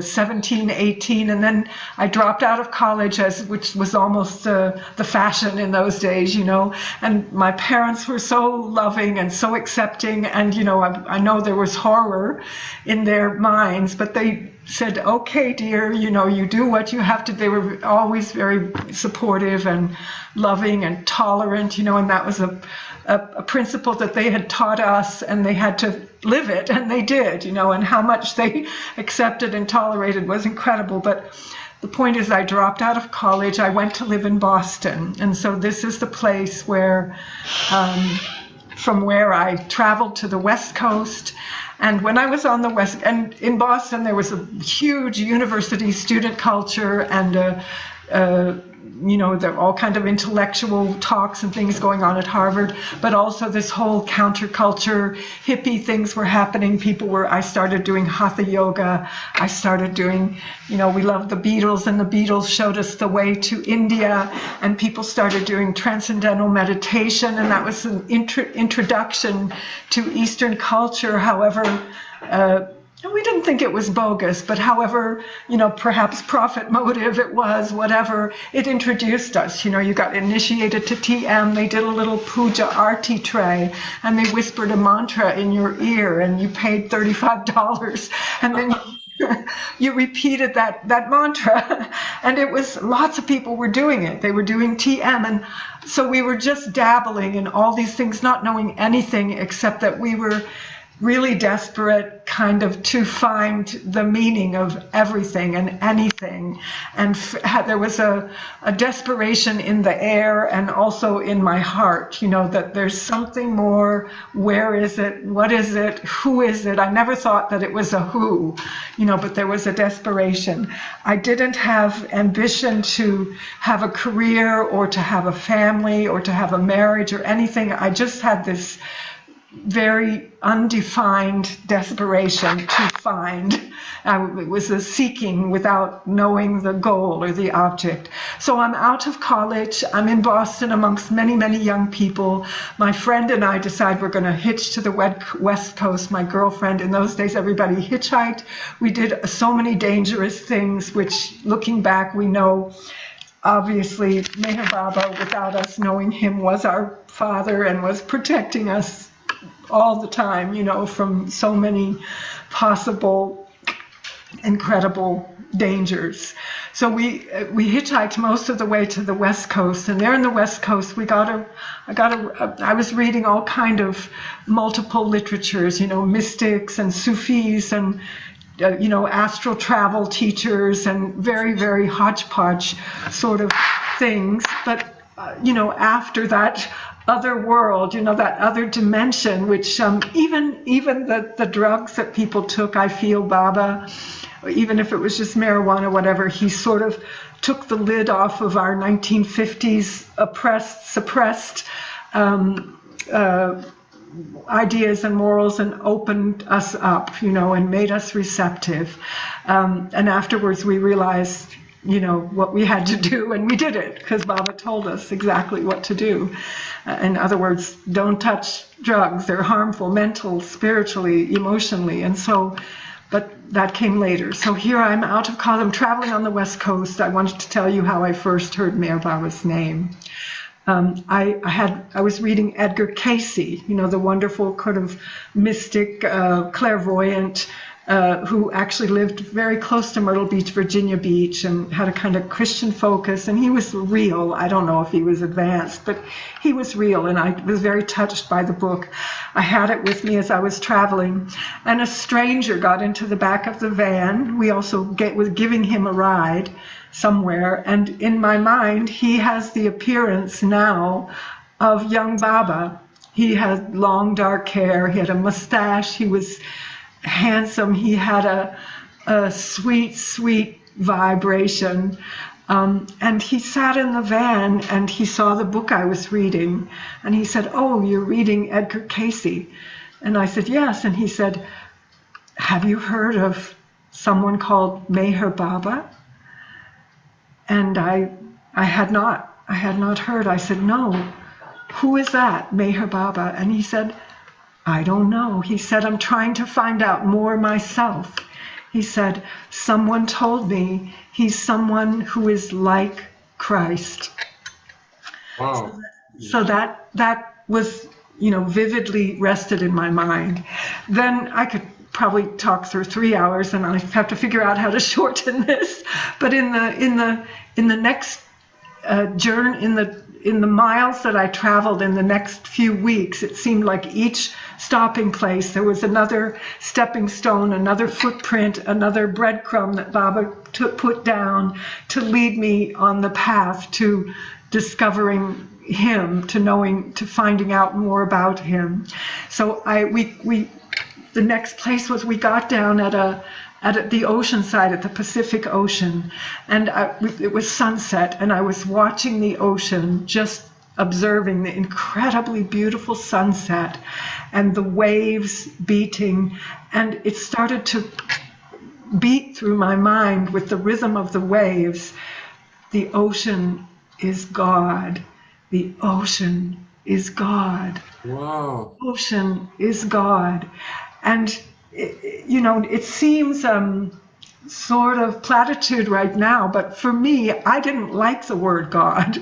17, 18, and then I dropped out of college, which was almost the fashion in those days, and my parents were so loving and so accepting, and I know there was horror in their minds, but they said, "Okay, dear, you do what you have to." They were always very supportive and loving and tolerant, and that was a principle that they had taught us, and they had to live it, and they did, and how much they accepted and tolerated was incredible. But the point is, I dropped out of college. I went to live in Boston, and so this is the place where, from where I traveled to the West Coast. And when I was on the West, and in Boston, there was a huge university student culture, and there are all kind of intellectual talks and things going on at Harvard, but also this whole counterculture, hippie things were happening. I started doing hatha yoga. I started doing, we loved the Beatles, and the Beatles showed us the way to India, and people started doing transcendental meditation, and that was an introduction to Eastern culture. However, we didn't think it was bogus, but however, perhaps profit motive it was, whatever, it introduced us. You got initiated to TM, they did a little puja arti tray, and they whispered a mantra in your ear, and you paid $35, and then you repeated that mantra, and it was, lots of people were doing it. They were doing TM, and so we were just dabbling in all these things, not knowing anything except that we were really desperate kind of to find the meaning of everything and anything. And there was a desperation in the air and also in my heart, that there's something more. Where is it? What is it? Who is it? I never thought that it was a who, but there was a desperation. I didn't have ambition to have a career or to have a family or to have a marriage or anything. I just had this very undefined desperation to find. It was a seeking without knowing the goal or the object. So I'm out of college. I'm in Boston amongst many, many young people. My friend and I decide we're going to hitch to the West Coast. My girlfriend, in those days, everybody hitchhiked. We did so many dangerous things, which looking back, we know obviously Meher Baba, without us knowing him, was our father and was protecting us all the time, from so many possible incredible dangers. So we hitchhiked most of the way to the West Coast, and there in the West Coast I was reading all kind of multiple literatures, mystics and Sufis and astral travel teachers and very, very hodgepodge sort of things. But, after that other world, that other dimension, which even the drugs that people took, I feel Baba, even if it was just marijuana, whatever, he sort of took the lid off of our 1950s suppressed ideas and morals and opened us up, and made us receptive. And afterwards we realized, what we had to do, and we did it because Baba told us exactly what to do. In other words, don't touch drugs. They're harmful, mental, spiritually, emotionally. And so, but that came later. So here I'm out of college, I'm traveling on the West Coast. I wanted to tell you how I first heard Meher Baba's name. I was reading Edgar Cayce, the wonderful kind of mystic, clairvoyant, who actually lived very close to Myrtle Beach, Virginia Beach, and had a kind of Christian focus. And he was real. I don't know if he was advanced, but he was real. And I was very touched by the book. I had it with me as I was traveling. And a stranger got into the back of the van. We also was giving him a ride somewhere. And in my mind, he has the appearance now of young Baba. He had long dark hair. He had a mustache. He was handsome. He had a sweet, sweet vibration. And he sat in the van and he saw the book I was reading. And he said, "Oh, you're reading Edgar Cayce." And I said, "Yes." And he said, "Have you heard of someone called Meher Baba?" And I had not heard. I said, "No, who is that, Meher Baba?" And he said, "I don't know." He said, "I'm trying to find out more myself." He said, "Someone told me he's someone who is like Christ." Wow. So that was, vividly rested in my mind. Then I could probably talk for 3 hours, and I have to figure out how to shorten this. But in the next journey, in the miles that I traveled in the next few weeks, it seemed like each stopping place there was another stepping stone, another footprint, another breadcrumb that Baba put down to lead me on the path to discovering him, to finding out more about him. So the next place was, we got down at the ocean side, at the Pacific Ocean, and it was sunset, and I was watching the ocean, just observing the incredibly beautiful sunset and the waves beating, and it started to beat through my mind with the rhythm of the waves. The ocean is God. The ocean is God. Wow. The ocean is God. And it seems sort of platitude right now, but for me, I didn't like the word God.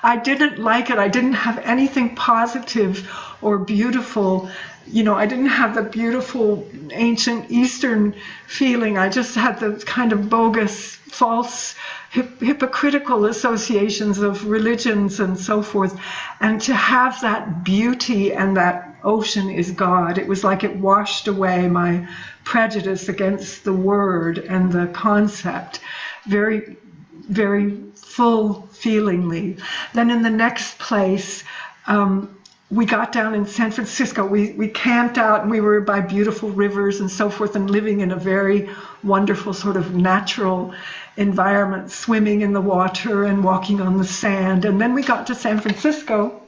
I didn't like it. I didn't have anything positive or beautiful. I didn't have the beautiful ancient Eastern feeling. I just had the kind of bogus, false, hypocritical associations of religions and so forth. And to have that beauty and that ocean is God, it was like it washed away my prejudice against the word and the concept very, very full feelingly. Then in the next place, we got down in San Francisco. We camped out, and we were by beautiful rivers and so forth, and living in a very wonderful sort of natural environment, swimming in the water and walking on the sand. And then we got to San Francisco,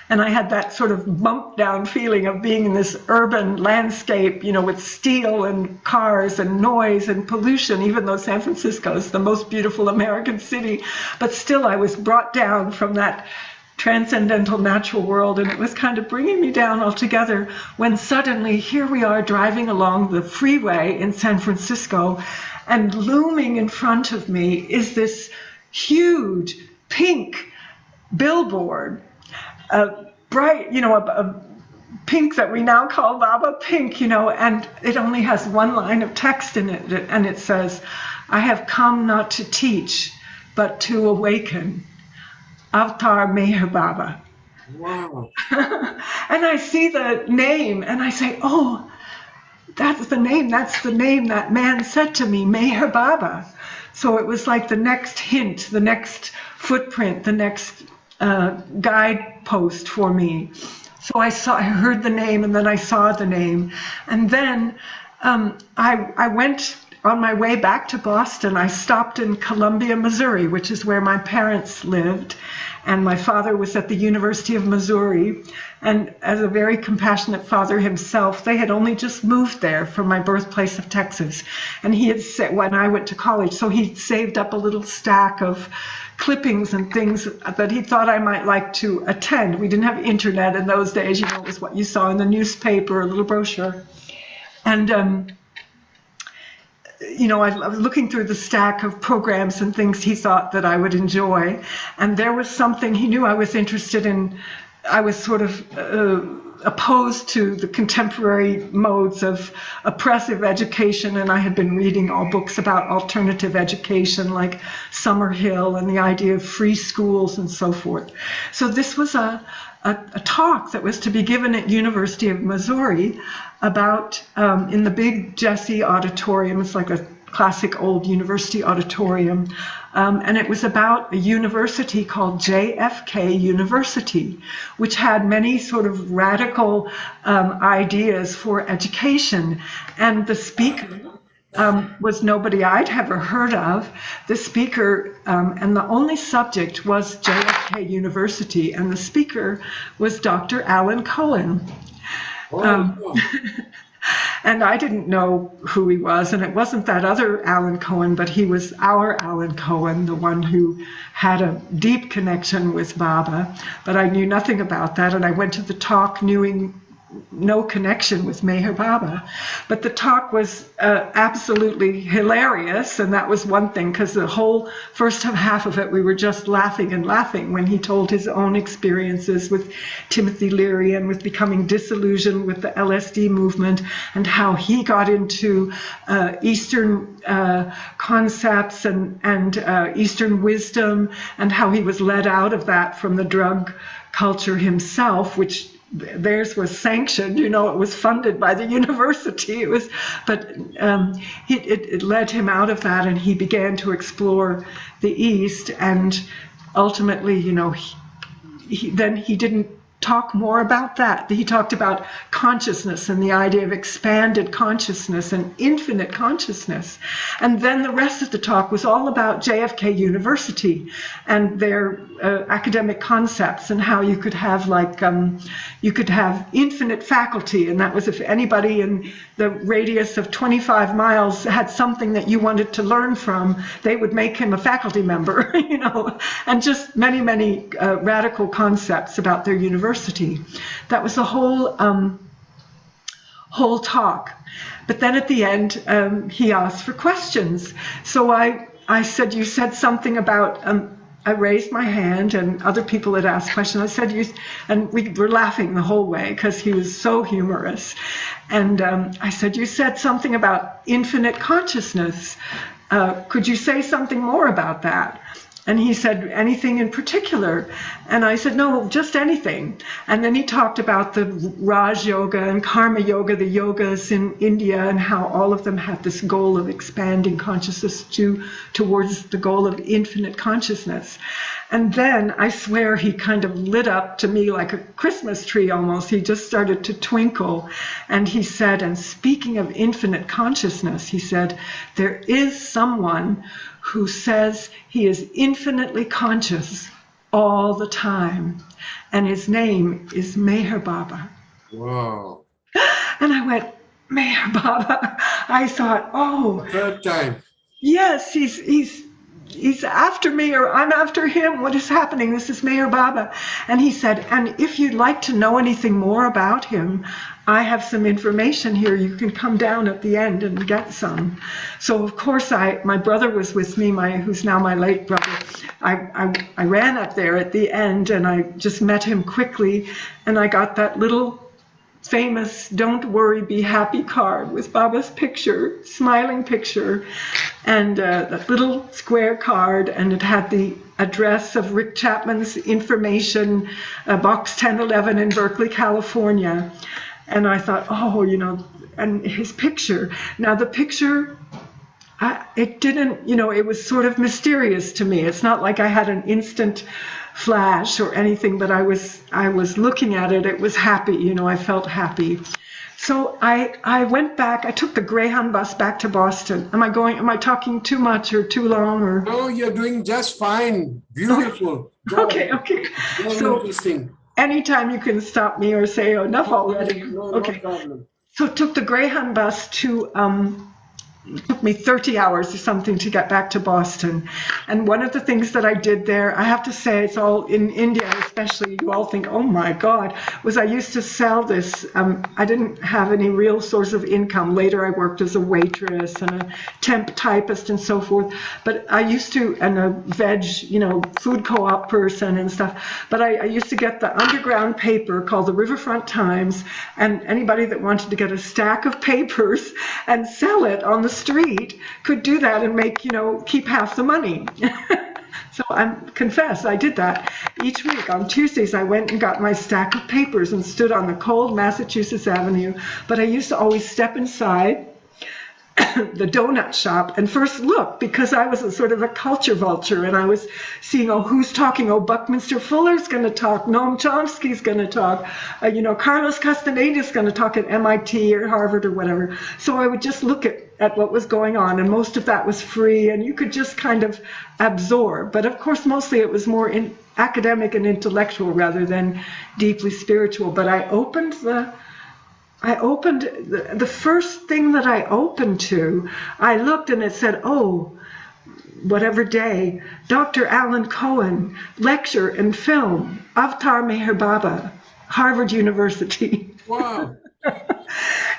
and I had that sort of bump down feeling of being in this urban landscape, with steel and cars and noise and pollution, even though San Francisco is the most beautiful American city. But still, I was brought down from that transcendental natural world, and it was kind of bringing me down altogether, when suddenly here we are driving along the freeway in San Francisco, and looming in front of me is this huge pink billboard, bright, a pink that we now call Baba pink, and it only has one line of text in it, and it says, "I have come not to teach, but to awaken. Avatar Meher Baba." Wow. And I see the name and I say, "Oh, that's the name that man said to me, Meher Baba. So it was like the next hint, the next footprint, the next guidepost for me. So I heard the name, and then I saw the name. And then I went on my way back to Boston. I stopped in Columbia, Missouri, which is where my parents lived. And my father was at the University of Missouri. And as a very compassionate father himself, they had only just moved there from my birthplace of Texas. And he had said, when I went to college, so he'd saved up a little stack of clippings and things that he thought I might like to attend. We didn't have internet in those days, it was what you saw in the newspaper, a little brochure. And I was looking through the stack of programs and things he thought that I would enjoy. And there was something he knew I was interested in. I was sort of opposed to the contemporary modes of oppressive education, and I had been reading all books about alternative education like Summerhill and the idea of free schools and so forth. So this was a talk that was to be given at University of Missouri about, in the big Jesse auditorium. It's like a classic old university auditorium. And it was about a university called JFK University, which had many sort of radical ideas for education. And the speaker was nobody I'd ever heard of. The speaker, and the only subject was JFK University, and the speaker was Dr. Alan Cohen. And I didn't know who he was, and it wasn't that other Alan Cohen, but he was our Alan Cohen, the one who had a deep connection with Baba. But I knew nothing about that, and I went to the talk knowing no connection with Meher Baba. But the talk was absolutely hilarious, and that was one thing, because the whole first half of it we were just laughing and laughing when he told his own experiences with Timothy Leary and with becoming disillusioned with the LSD movement, and how he got into Eastern concepts and Eastern wisdom, and how he was led out of that from the drug culture himself, which theirs was sanctioned, it was funded by the university. But it led him out of that, and he began to explore the East. And ultimately, then he didn't talk more about that. He talked about consciousness and the idea of expanded consciousness and infinite consciousness. And then the rest of the talk was all about JFK University and their academic concepts, and how you could have infinite faculty. And that was if anybody in the radius of 25 miles had something that you wanted to learn from, they would make him a faculty member, and just many, many radical concepts about their university. That was the whole talk. But then at the end, he asked for questions. So I said, you said something about, I raised my hand, and other people had asked questions. I said, and we were laughing the whole way because he was so humorous. And I said, you said something about infinite consciousness. Could you say something more about that? And he said, anything in particular? And I said, no, just anything. And then he talked about the Raj Yoga and Karma Yoga, the yogas in India, and how all of them have this goal of expanding consciousness towards the goal of infinite consciousness. And then I swear he kind of lit up to me like a Christmas tree almost. He just started to twinkle. And he said, and speaking of infinite consciousness, he said, there is someone who says he is infinitely conscious all the time, and his name is Meher Baba. Wow. And I went, Meher Baba. I thought, oh, Third time. Yes, he's after me, or I'm after him. What is happening? This is Meher Baba. And he said, and if you'd like to know anything more about him, I have some information here. You can come down at the end and get some. So of course, my brother was with me, who's now my late brother. I ran up there at the end, and I just met him quickly, and I got that little famous "Don't worry, be happy" card with Baba's picture, smiling picture, and that little square card, and it had the address of Rick Chapman's information, box 1011 in Berkeley, California. And I thought, oh, and his picture. Now the picture, it didn't, it was sort of mysterious to me. It's not like I had an instant flash or anything, but I was looking at it. It was happy, I felt happy. So I went back. I took the Greyhound bus back to Boston. Am I talking too much or too long or? No, you're doing just fine. Beautiful. Okay. Very So interesting. anytime you can stop me or say, oh, enough already. No Okay. problem. So took the Greyhound bus to, took me 30 hours or something to get back to Boston. And one of the things that I did there, I have to say, it's all in India especially, you all think, oh my God, was I used to sell this. I didn't have any real source of income. Later I worked as a waitress and a temp typist and so forth. But I used to, and a veg, food co-op person and stuff. But I used to get the underground paper called the Riverfront Times, and anybody that wanted to get a stack of papers and sell it on the street could do that and make, keep half the money. So I confess, I did that. Each week on Tuesdays, I went and got my stack of papers and stood on the cold Massachusetts Avenue. But I used to always step inside the donut shop and first look, because I was a sort of a culture vulture, and I was seeing, who's talking? Buckminster Fuller's going to talk, Noam Chomsky's going to talk, Carlos Castaneda's going to talk at MIT or Harvard or whatever. So I would just look at what was going on, and most of that was free, and you could just kind of absorb. But of course, mostly it was more academic and intellectual rather than deeply spiritual. But I opened the first thing that I opened to, I looked and it said, whatever day, Dr. Alan Cohen, lecture and film, Avtar Meher Baba, Harvard University. Wow.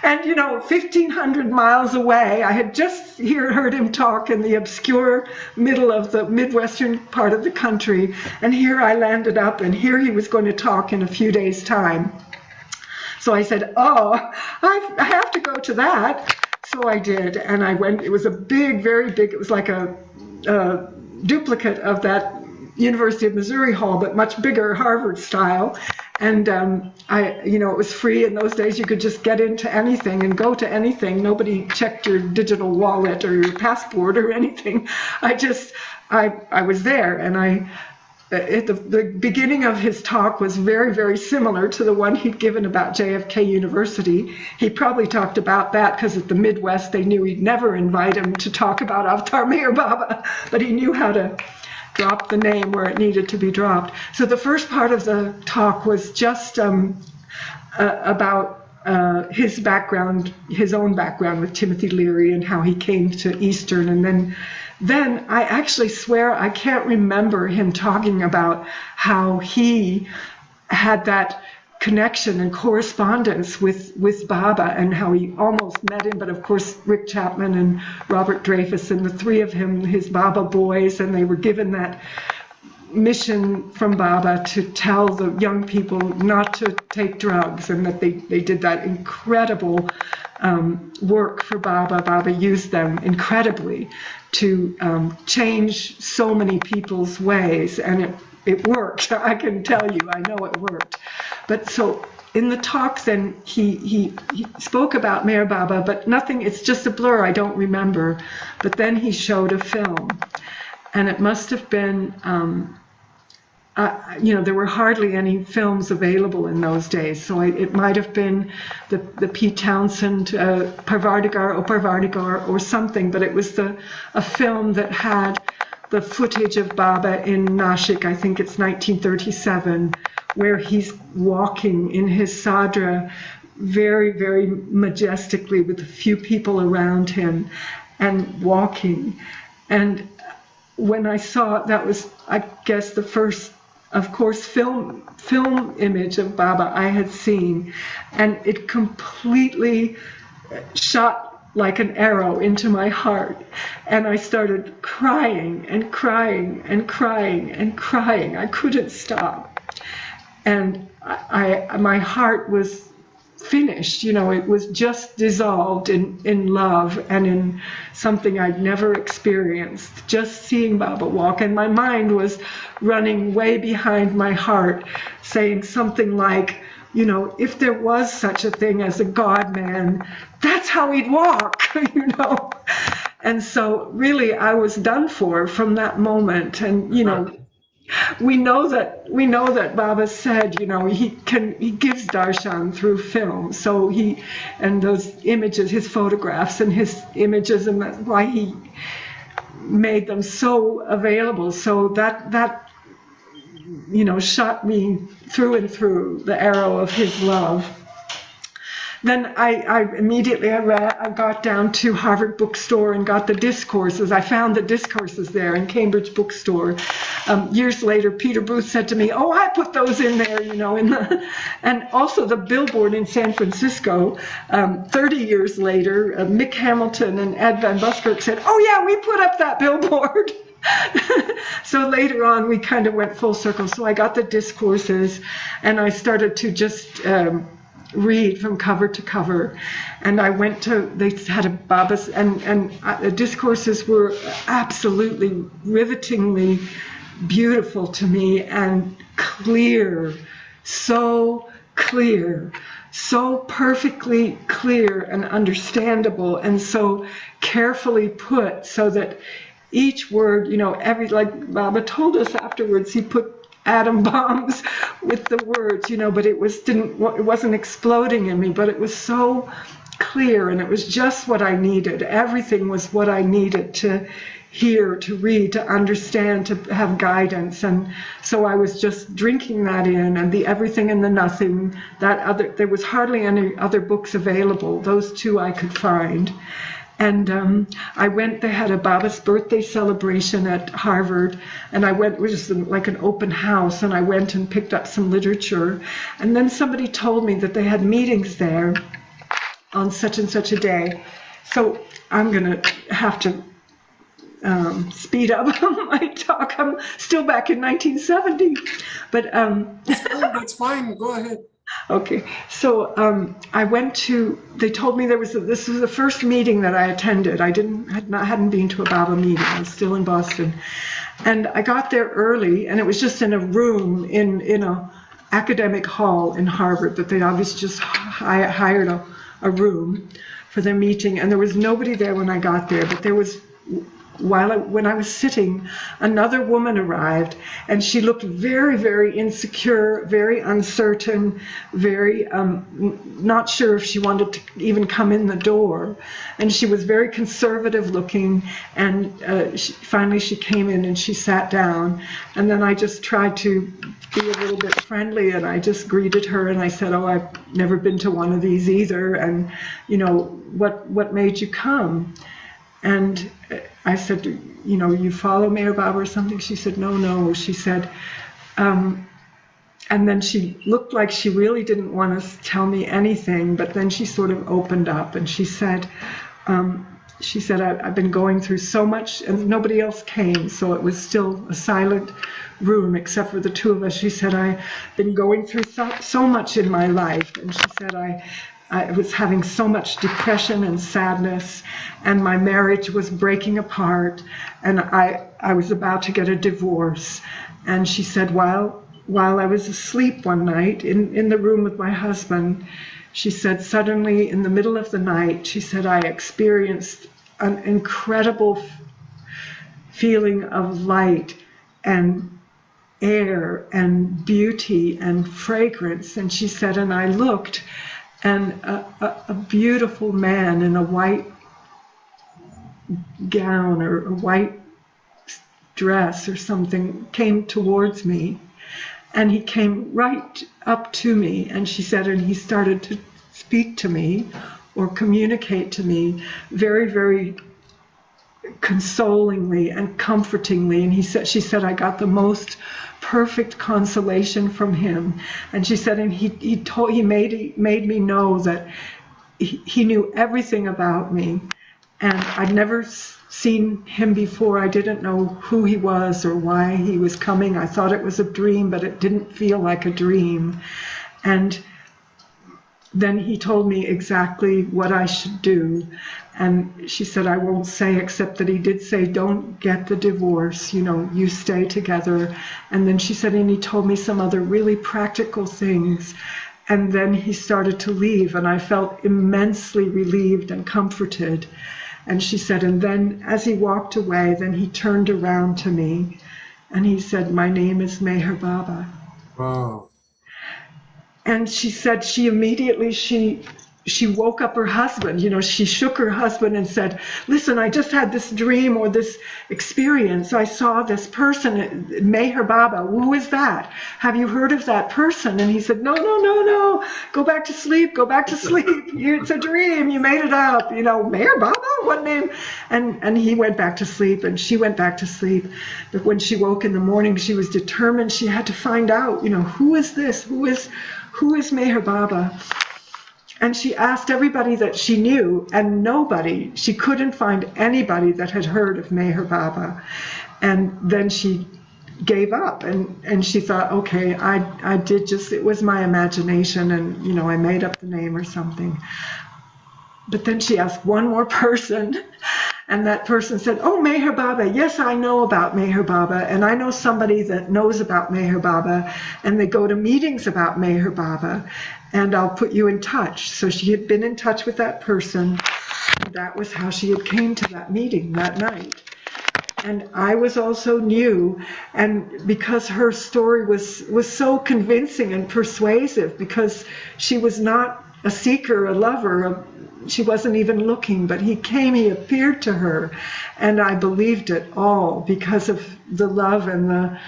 And 1,500 miles away, I had just heard him talk in the obscure middle of the Midwestern part of the country. And here I landed up, and here he was going to talk in a few days' time. So I said, I have to go to that. So I did, and I went. It was a big, very big, it was like a duplicate of that University of Missouri hall, but much bigger, Harvard style. And it was free in those days. You could just get into anything and go to anything. Nobody checked your digital wallet or your passport or anything. I was there, and at the beginning of his talk was very, very similar to the one he'd given about JFK University. He probably talked about that because at the Midwest they knew he'd never invite him to talk about Avtar Meher Baba, but he knew how to drop the name where it needed to be dropped. So the first part of the talk was just about his background, his own background with Timothy Leary and how he came to Eastern. And then I actually swear I can't remember him talking about how he had that connection and correspondence with Baba and how he almost met him. But of course, Rick Chapman and Robert Dreyfus and the three of him, his Baba boys, and they were given that mission from Baba to tell the young people not to take drugs, and that they did that incredible work for Baba. Baba used them incredibly to change so many people's ways, and it worked. I can tell you, I know it worked. But so in the talk then he spoke about Meher Baba, but nothing, it's just a blur, I don't remember. But then he showed a film, and it must have been there were hardly any films available in those days, so it might have been the Pete Townsend Parvardigar or something, but it was a film that had the footage of Baba in Nashik, I think it's 1937, where he's walking in his sadra very, very majestically with a few people around him and walking. And when I saw it, that was, I guess, the first, of course, film image of Baba I had seen, and it completely shot like an arrow into my heart, and I started crying and crying and crying and crying. I couldn't stop, and my heart was finished. It was just dissolved in love and in something I'd never experienced, just seeing Baba walk. And my mind was running way behind my heart, saying something like, you know, if there was such a thing as a God man, that's how he'd walk, you know. And so really I was done for from that moment. And, you know, we know that Baba said, you know, he gives darshan through film. So and those images, his photographs and his images, and that's why he made them so available. So that you know, shot me through and through, the arrow of his love. Then I immediately I got down to Harvard Bookstore and got the discourses. I found the discourses there in Cambridge Bookstore. Years later, Peter Booth said to me, "Oh, I put those in there, you know." And also the billboard in San Francisco. 30 years later, Mick Hamilton and Ed Van Buskirk said, "Oh yeah, we put up that billboard." So later on, we kind of went full circle. So I got the discourses, and I started to just read from cover to cover. And I went to, they had a Baba's, and the discourses were absolutely rivetingly beautiful to me and clear, so perfectly clear and understandable, and so carefully put, so that each word, you know, like Baba told us afterwards, he put atom bombs with the words, you know, but it wasn't exploding in me, but it was so clear, and it was just what I needed. Everything was what I needed to hear, to read, to understand, to have guidance. And so I was just drinking that in, and the everything and the nothing, there was hardly any other books available. Those two I could find. And I went, they had a Baba's birthday celebration at Harvard, and I went, it was just like an open house, and I went and picked up some literature. And then somebody told me that they had meetings there on such and such a day. So I'm going to have to speed up my talk. I'm still back in 1970. But that's fine, go ahead. Okay, so I went to, they told me this was the first meeting that I attended. I hadn't been to a Baba meeting. I was still in Boston. And I got there early, and it was just in a room in a academic hall in Harvard that they'd obviously just hired a room for their meeting. And there was nobody there when I got there, but there was, when I was sitting, another woman arrived, and she looked very, very insecure, very uncertain, very not sure if she wanted to even come in the door. And she was very conservative looking, and finally she came in and she sat down. And then I just tried to be a little bit friendly, and I just greeted her, and I said, "Oh, I've never been to one of these either, and you know, what made you come?" And I said, "You know, you follow Mayor Baba or something?" She said, no. She said, and then she looked like she really didn't want to tell me anything, but then she sort of opened up, and she said, I've been going through so much, and nobody else came, so it was still a silent room except for the two of us. She said, "I've been going through so much in my life," and she said, I was having so much depression and sadness, and my marriage was breaking apart, and I was about to get a divorce. And she said, while I was asleep one night in the room with my husband, she said, suddenly in the middle of the night, she said, I experienced an incredible feeling of light and air and beauty and fragrance. And she said, and I looked, and a beautiful man in a white gown or a white dress or something came towards me, and he came right up to me, and she said, and he started to speak to me or communicate to me very, very consolingly and comfortingly. And she said, I got the most perfect consolation from him. And she said, and he made me know that he knew everything about me, and I'd never seen him before. I didn't know who he was or why he was coming. I thought it was a dream, but it didn't feel like a dream. And then he told me exactly what I should do. And she said, I won't say, except that he did say, don't get the divorce, you know, you stay together. And then she said, and he told me some other really practical things. And then he started to leave, and I felt immensely relieved and comforted. And she said, and then as he walked away, then he turned around to me and he said, my name is Meher Baba. Wow. And she said she woke up her husband. She shook her husband and said, listen, I just had this dream or this experience. I saw this person, Meher Baba. Who is that? Have you heard of that person? And he said, no. Go back to sleep. It's a dream. You made it up. Meher Baba? What name? And he went back to sleep and she went back to sleep. But when she woke in the morning, she was determined she had to find out, who is this? Who is Meher Baba? And she asked everybody that she knew, and she couldn't find anybody that had heard of Meher Baba. And then she gave up and she thought, okay, it was my imagination and, I made up the name or something. But then she asked one more person, and that person said, oh, Meher Baba, yes, I know about Meher Baba, and I know somebody that knows about Meher Baba, and they go to meetings about Meher Baba, and I'll put you in touch. So she had been in touch with that person, and that was how she had came to that meeting that night. And I was also new, and because her story was so convincing and persuasive, because she was not a seeker, a lover, she wasn't even looking, but he appeared to her, and I believed it all because of the love and the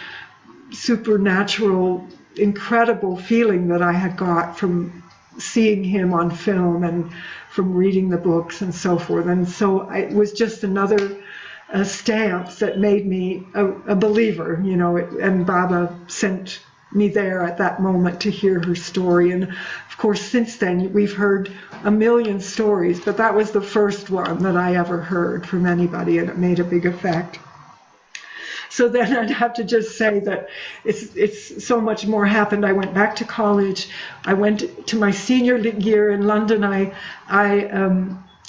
supernatural, incredible feeling that I had got from seeing him on film and from reading the books and so forth. And so it was just another stamp that made me a believer, and Baba sent me there at that moment to hear her story. And of course, since then, we've heard a million stories, but that was the first one that I ever heard from anybody, and it made a big effect. So then I'd have to just say that it's so much more happened. I went back to college. I went to my senior year in London.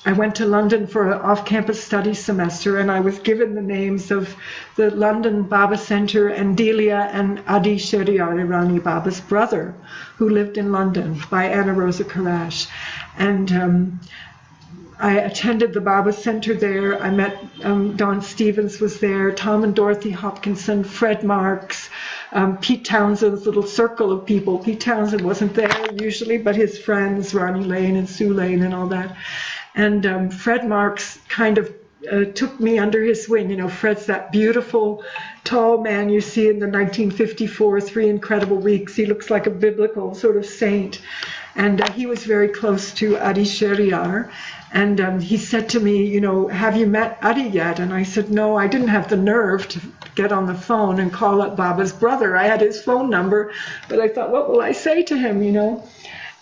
I went to London for an off-campus study semester, and I was given the names of the London Baba Center and Delia and Adi Sheriar Irani, Baba's brother, who lived in London, by Anna Rosa Karash. And I attended the Baba Center there. I met Don Stevens was there, Tom and Dorothy Hopkinson, Fred Marks, Pete Townsend's little circle of people. Pete Townsend wasn't there usually, but his friends, Ronnie Lane and Sue Lane and all that. And Fred Marks kind of took me under his wing. Fred's that beautiful, tall man you see in the 1954 Three Incredible Weeks. He looks like a biblical sort of saint. And he was very close to Adi Sheriar. And he said to me, have you met Adi yet? And I said, no, I didn't have the nerve to get on the phone and call up Baba's brother. I had his phone number, but I thought, what will I say to him,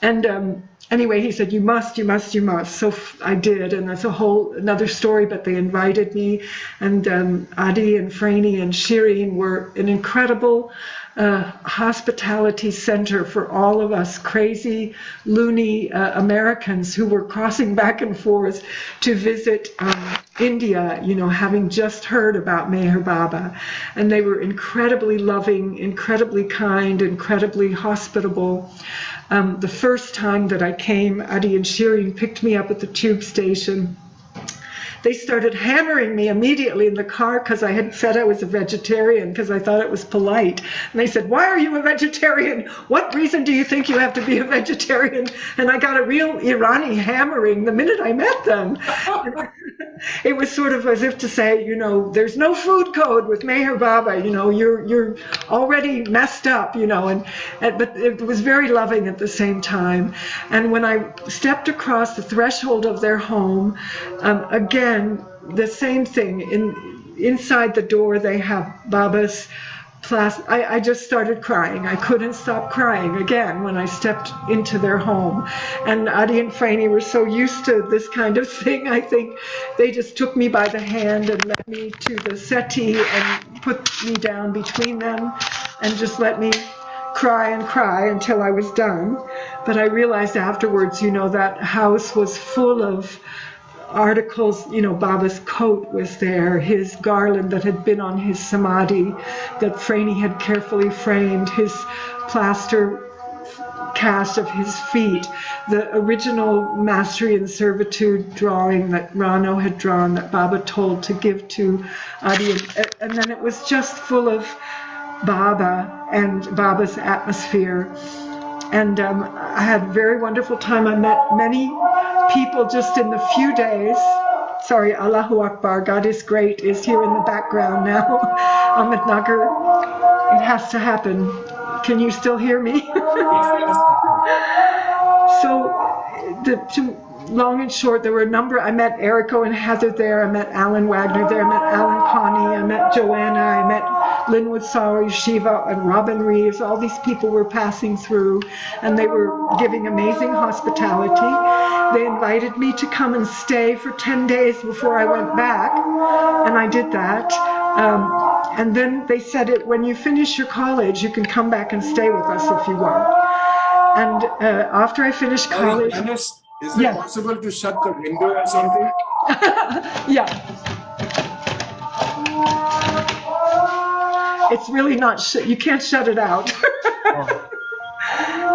And anyway, he said, you must. So I did, and that's another story, but they invited me, and Adi and Franny and Shireen were an incredible hospitality center for all of us crazy, loony Americans who were crossing back and forth to visit India, having just heard about Meher Baba. And they were incredibly loving, incredibly kind, incredibly hospitable. The first time that I came, Adi and Shireen picked me up at the tube station. They started hammering me immediately in the car because I had said I was a vegetarian because I thought it was polite. And they said, why are you a vegetarian? What reason do you think you have to be a vegetarian? And I got a real Irani hammering the minute I met them. It was sort of as if to say, there's no food code with Meher Baba, you're already messed up, but it was very loving at the same time. And when I stepped across the threshold of their home, again, the same thing. Inside the door, they have Baba's plastic. I just started crying. I couldn't stop crying again when I stepped into their home. And Adi and Franny were so used to this kind of thing, I think they just took me by the hand and led me to the settee and put me down between them and just let me cry and cry until I was done. But I realized afterwards, that house was full of articles, Baba's coat was there, his garland that had been on his samadhi that Franny had carefully framed, his plaster cast of his feet, the original Mastery and Servitude drawing that Rano had drawn that Baba told to give to Adi. And then it was just full of Baba and Baba's atmosphere. And I had a very wonderful time. I met many people just in the few days. Sorry, Allahu Akbar, God is great, is here in the background now. Ahmed Nagar, it has to happen. Can you still hear me? So, long and short, there were a number. I met Erico and Heather there. I met Alan Wagner there. I met Alan Connie. I met Joanna. I met Linwood Sawyer, Shiva, and Robin Reeves. All these people were passing through, and they were giving amazing hospitality. They invited me to come and stay for 10 days before I went back, and I did that. And then they said, when you finish your college, you can come back and stay with us if you want. And after I finished college... Janice, is it possible to shut the window or something? Yeah. It's really not, you can't shut it out.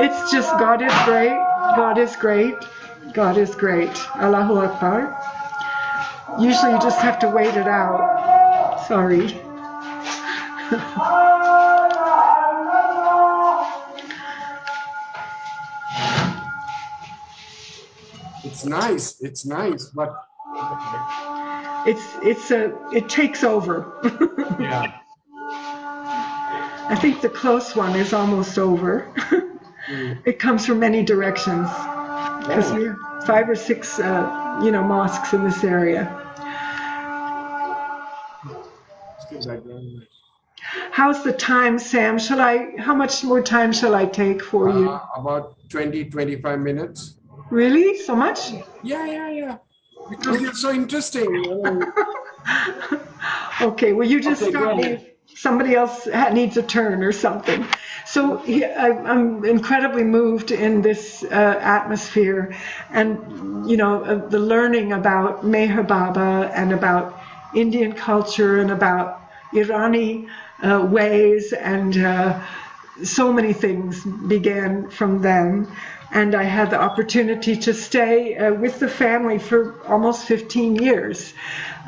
It's just God is great, God is great, God is great. Allahu Akbar. Usually you just have to wait it out. Sorry. It's nice, but it takes over. yeah. I think the close one is almost over. It comes from many directions because we have 5 or 6, mosques in this area. How's the time, Sam? How much more time shall I take for you? About 20-25 minutes. Really? So much? Yeah. Because you're so interesting. Okay, well, you just stop me ahead. if somebody else needs a turn or something. So I'm incredibly moved in this atmosphere, and the learning about Meher Baba and about Indian culture and about Irani ways, and so many things began from them. And I had the opportunity to stay with the family for almost 15 years.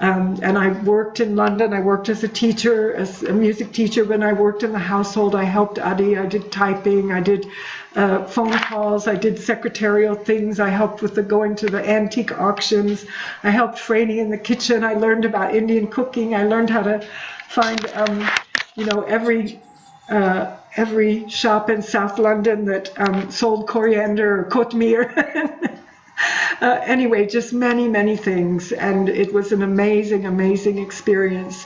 And I worked in London. I worked as a teacher, as a music teacher. When I worked in the household, I helped Adi. I did typing. I did phone calls. I did secretarial things. I helped with going to the antique auctions. I helped Franny in the kitchen. I learned about Indian cooking. I learned how to find, every shop in South London that sold coriander or kotmir. Anyway, just many, many things. And it was an amazing, amazing experience.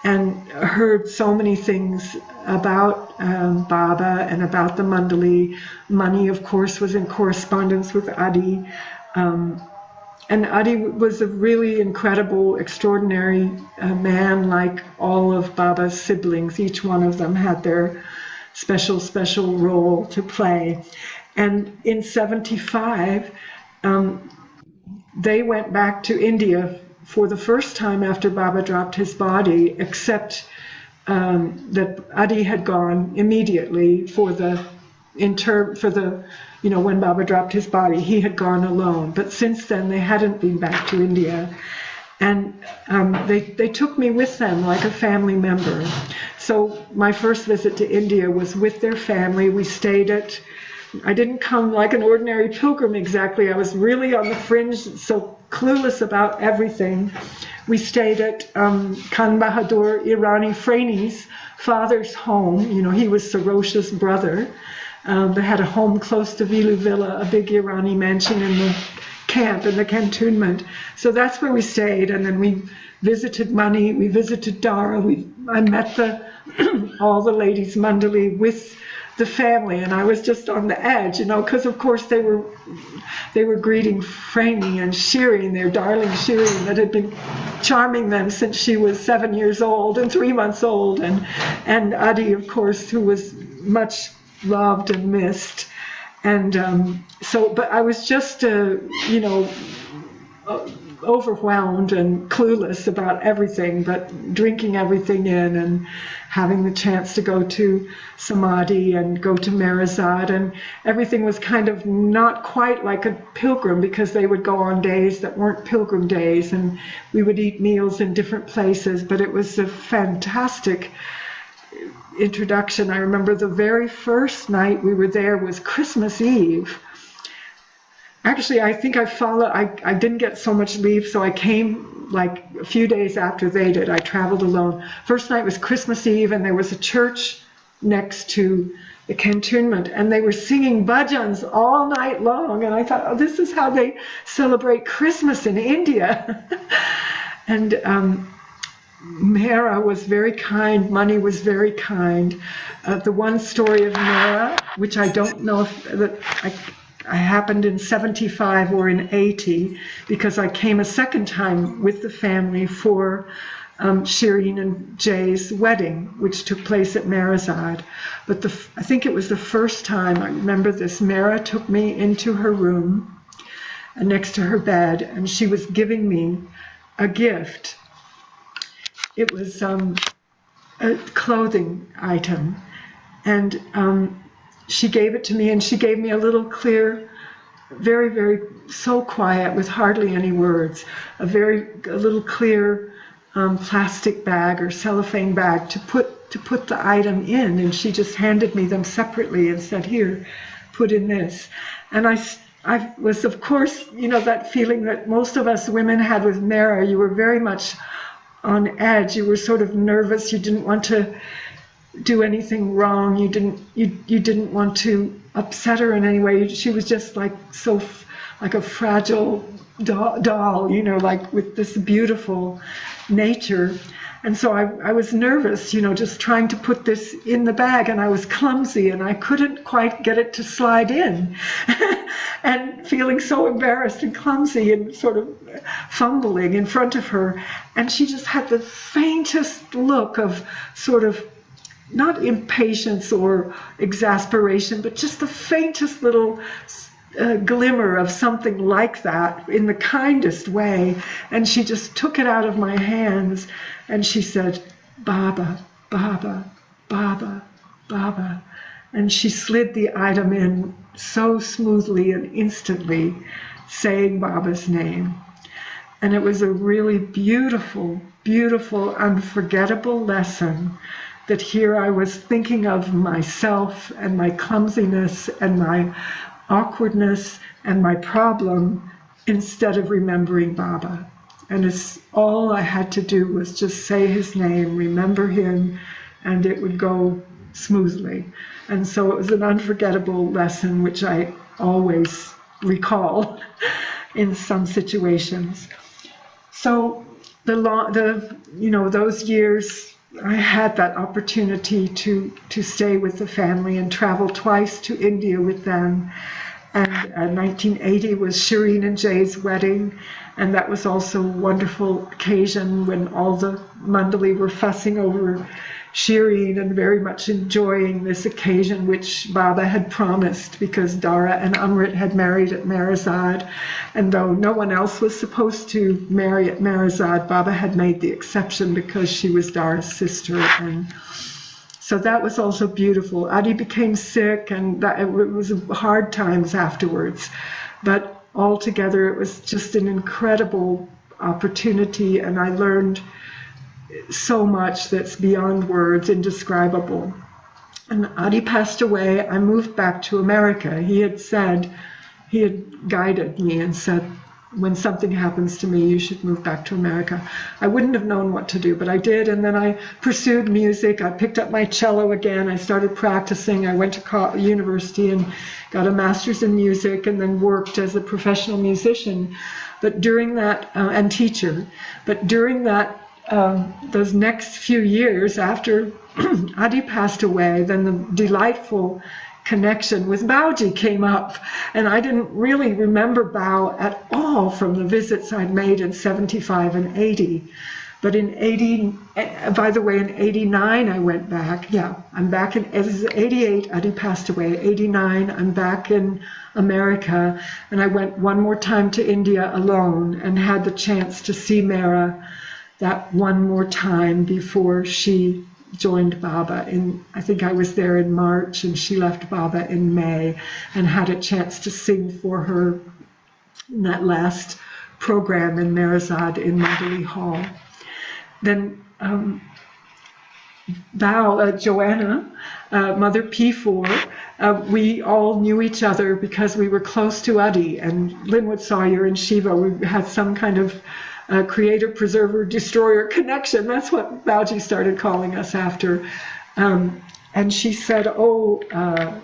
And heard so many things about Baba and about the Mandali. Mani, of course, was in correspondence with Adi. And Adi was a really incredible, extraordinary man, like all of Baba's siblings. Each one of them had their special role to play. And in 75, they went back to India for the first time after Baba dropped his body, except that Adi had gone immediately when Baba dropped his body. He had gone alone. But since then, they hadn't been back to India. And they took me with them like a family member. So my first visit to India was with their family. We stayed I didn't come like an ordinary pilgrim exactly. I was really on the fringe, so clueless about everything. We stayed at Khan Bahadur Irani Frainy's father's home. He was Sarosha's brother. They had a home close to Vilu Villa, a big Irani mansion in the camp, in the cantonment. So that's where we stayed, and then we visited Mani, we visited Dara, I met all the ladies Mandali with the family, and I was just on the edge, because of course they were greeting Franny and Shirin, their darling Shirin that had been charming them since she was 7 years old and 3 months old, and Adi, of course, who was much loved and missed. And but I was just, overwhelmed and clueless about everything, but drinking everything in and having the chance to go to Samadhi and go to Marazad, and everything was kind of not quite like a pilgrim because they would go on days that weren't pilgrim days, and we would eat meals in different places, but it was a fantastic introduction. I remember the very first night we were there was Christmas Eve. Actually, I think I didn't get so much leave, so I came like a few days after they did. I traveled alone. First night was Christmas Eve, and there was a church next to the cantonment, and they were singing bhajans all night long, and I thought, oh, this is how they celebrate Christmas in India. And Mehra was very kind, Mani was very kind. The one story of Mehra, which I don't know if I happened in 75 or in 80, because I came a second time with the family for Shireen and Jay's wedding, which took place at Marazad. But I think it was the first time, I remember this, Mehra took me into her room next to her bed, and she was giving me a gift. It was a clothing item, and she gave it to me, and she gave me a little clear, very, very, so quiet with hardly any words, a little clear plastic bag or cellophane bag to put the item in, and she just handed me them separately and said, here, put in this. And I was, of course, that feeling that most of us women had with Mehra. You were very much on edge. You were sort of nervous. You didn't want to do anything wrong. You didn't want to upset her in any way. She was just like a fragile doll, like with this beautiful nature. And so I was nervous, just trying to put this in the bag, and I was clumsy and I couldn't quite get it to slide in. And feeling so embarrassed and clumsy and sort of fumbling in front of her. And she just had the faintest look of sort of not impatience or exasperation, but just the faintest little glimmer of something like that in the kindest way. And she just took it out of my hands and she said, Baba, Baba, Baba, Baba. And she slid the item in so smoothly and instantly, saying Baba's name. And it was a really beautiful, beautiful, unforgettable lesson that here I was thinking of myself and my clumsiness and my awkwardness and my problem instead of remembering Baba. And all I had to do was just say his name, remember him, and it would go smoothly. And so it was an unforgettable lesson which I always recall in some situations. So those years I had that opportunity to stay with the family and travel twice to India with them. And 1980 was Shireen and Jay's wedding, and that was also a wonderful occasion when all the Mandali were fussing over Shireen and very much enjoying this occasion which Baba had promised, because Dara and Amrit had married at Marazad, and though no one else was supposed to marry at Marazad, Baba had made the exception because she was Dara's sister. And so that was also beautiful. Adi became sick, and it was hard times afterwards, but altogether it was just an incredible opportunity, and I learned so much that's beyond words, indescribable. And Adi passed away. I moved back to America. He had guided me and said, when something happens to me, you should move back to America. I wouldn't have known what to do, but I did. And then I pursued music. I picked up my cello again. I started practicing. I went to university and got a master's in music, and then worked as a professional musician. But during that, and teacher, but during that, those next few years after Adi passed away, then the delightful connection with Bauji came up, and I didn't really remember Bao at all from the visits I'd made in 75 and 80. But in 80, by the way, in 89, I went back. Yeah, I'm back in, this is 88, Adi passed away. 89, I'm back in America. And I went one more time to India alone and had the chance to see Mera that one more time before she joined Baba. I think I was there in March and she left Baba in May, and had a chance to sing for her in that last program in Merazad in Mandalay Hall. Then Joanna, Mother P4, we all knew each other because we were close to Adi and Linwood Sawyer and Shiva. We had some kind of creator, preserver, destroyer connection. That's what Bauji started calling us after. And she said, Bao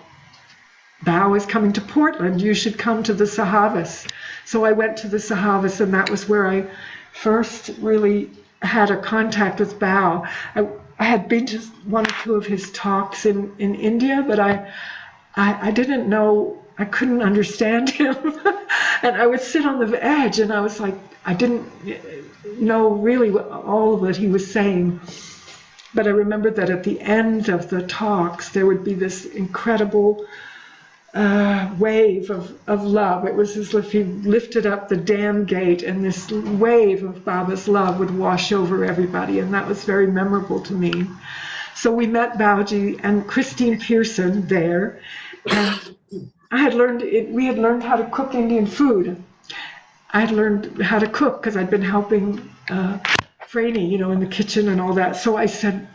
is coming to Portland. You should come to the Sahavas. So I went to the Sahavas, and that was where I first really had a contact with Bao. I had been to one or two of his talks in India, but I didn't know, I couldn't understand him. And I would sit on the edge, and I was like, I didn't know really all of what he was saying. But I remember that at the end of the talks, there would be this incredible wave of love. It was as if he lifted up the dam gate, and this wave of Baba's love would wash over everybody, and that was very memorable to me. So we met Bauji and Christine Pearson there, and we had learned how to cook Indian food. I had learned how to cook because I'd been helping Franny, in the kitchen and all that. So I said,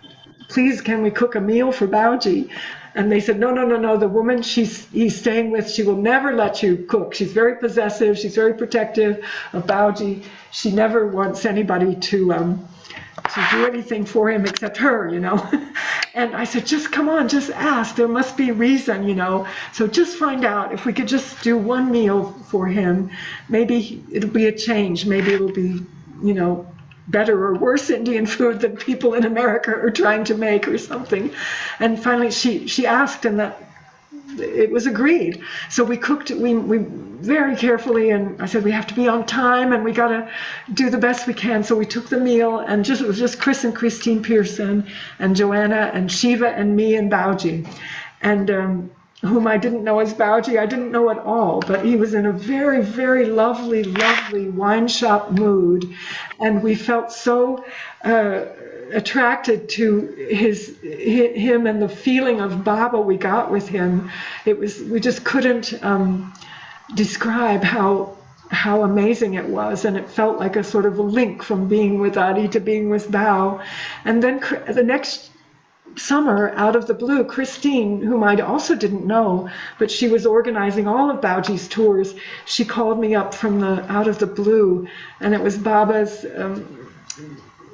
please, can we cook a meal for Bauji? And they said, no, the woman he's staying with, she will never let you cook. She's very possessive, she's very protective of Bauji. She never wants anybody to do anything for him except her, And I said, just come on, just ask. There must be a reason, So just find out if we could just do one meal for him. Maybe it'll be a change. Maybe it'll be, better or worse Indian food than people in America are trying to make or something. And finally she asked, and that it was agreed. So we cooked, we very carefully, and I said we have to be on time and we got to do the best we can. So we took the meal, and it was just Chris and Christine Pearson and Joanna and Shiva and me and Bauji. And whom I didn't know as Bauji, I didn't know at all, but he was in a very, very lovely, lovely wine shop mood, and we felt so attracted to him and the feeling of Baba we got with him. We just couldn't describe how amazing it was, and it felt like a sort of a link from being with Adi to being with Bao. And then the next summer, out of the blue, Christine, whom I also didn't know, but she was organizing all of Bauji's tours, she called me up from out of the blue, and it was Baba's,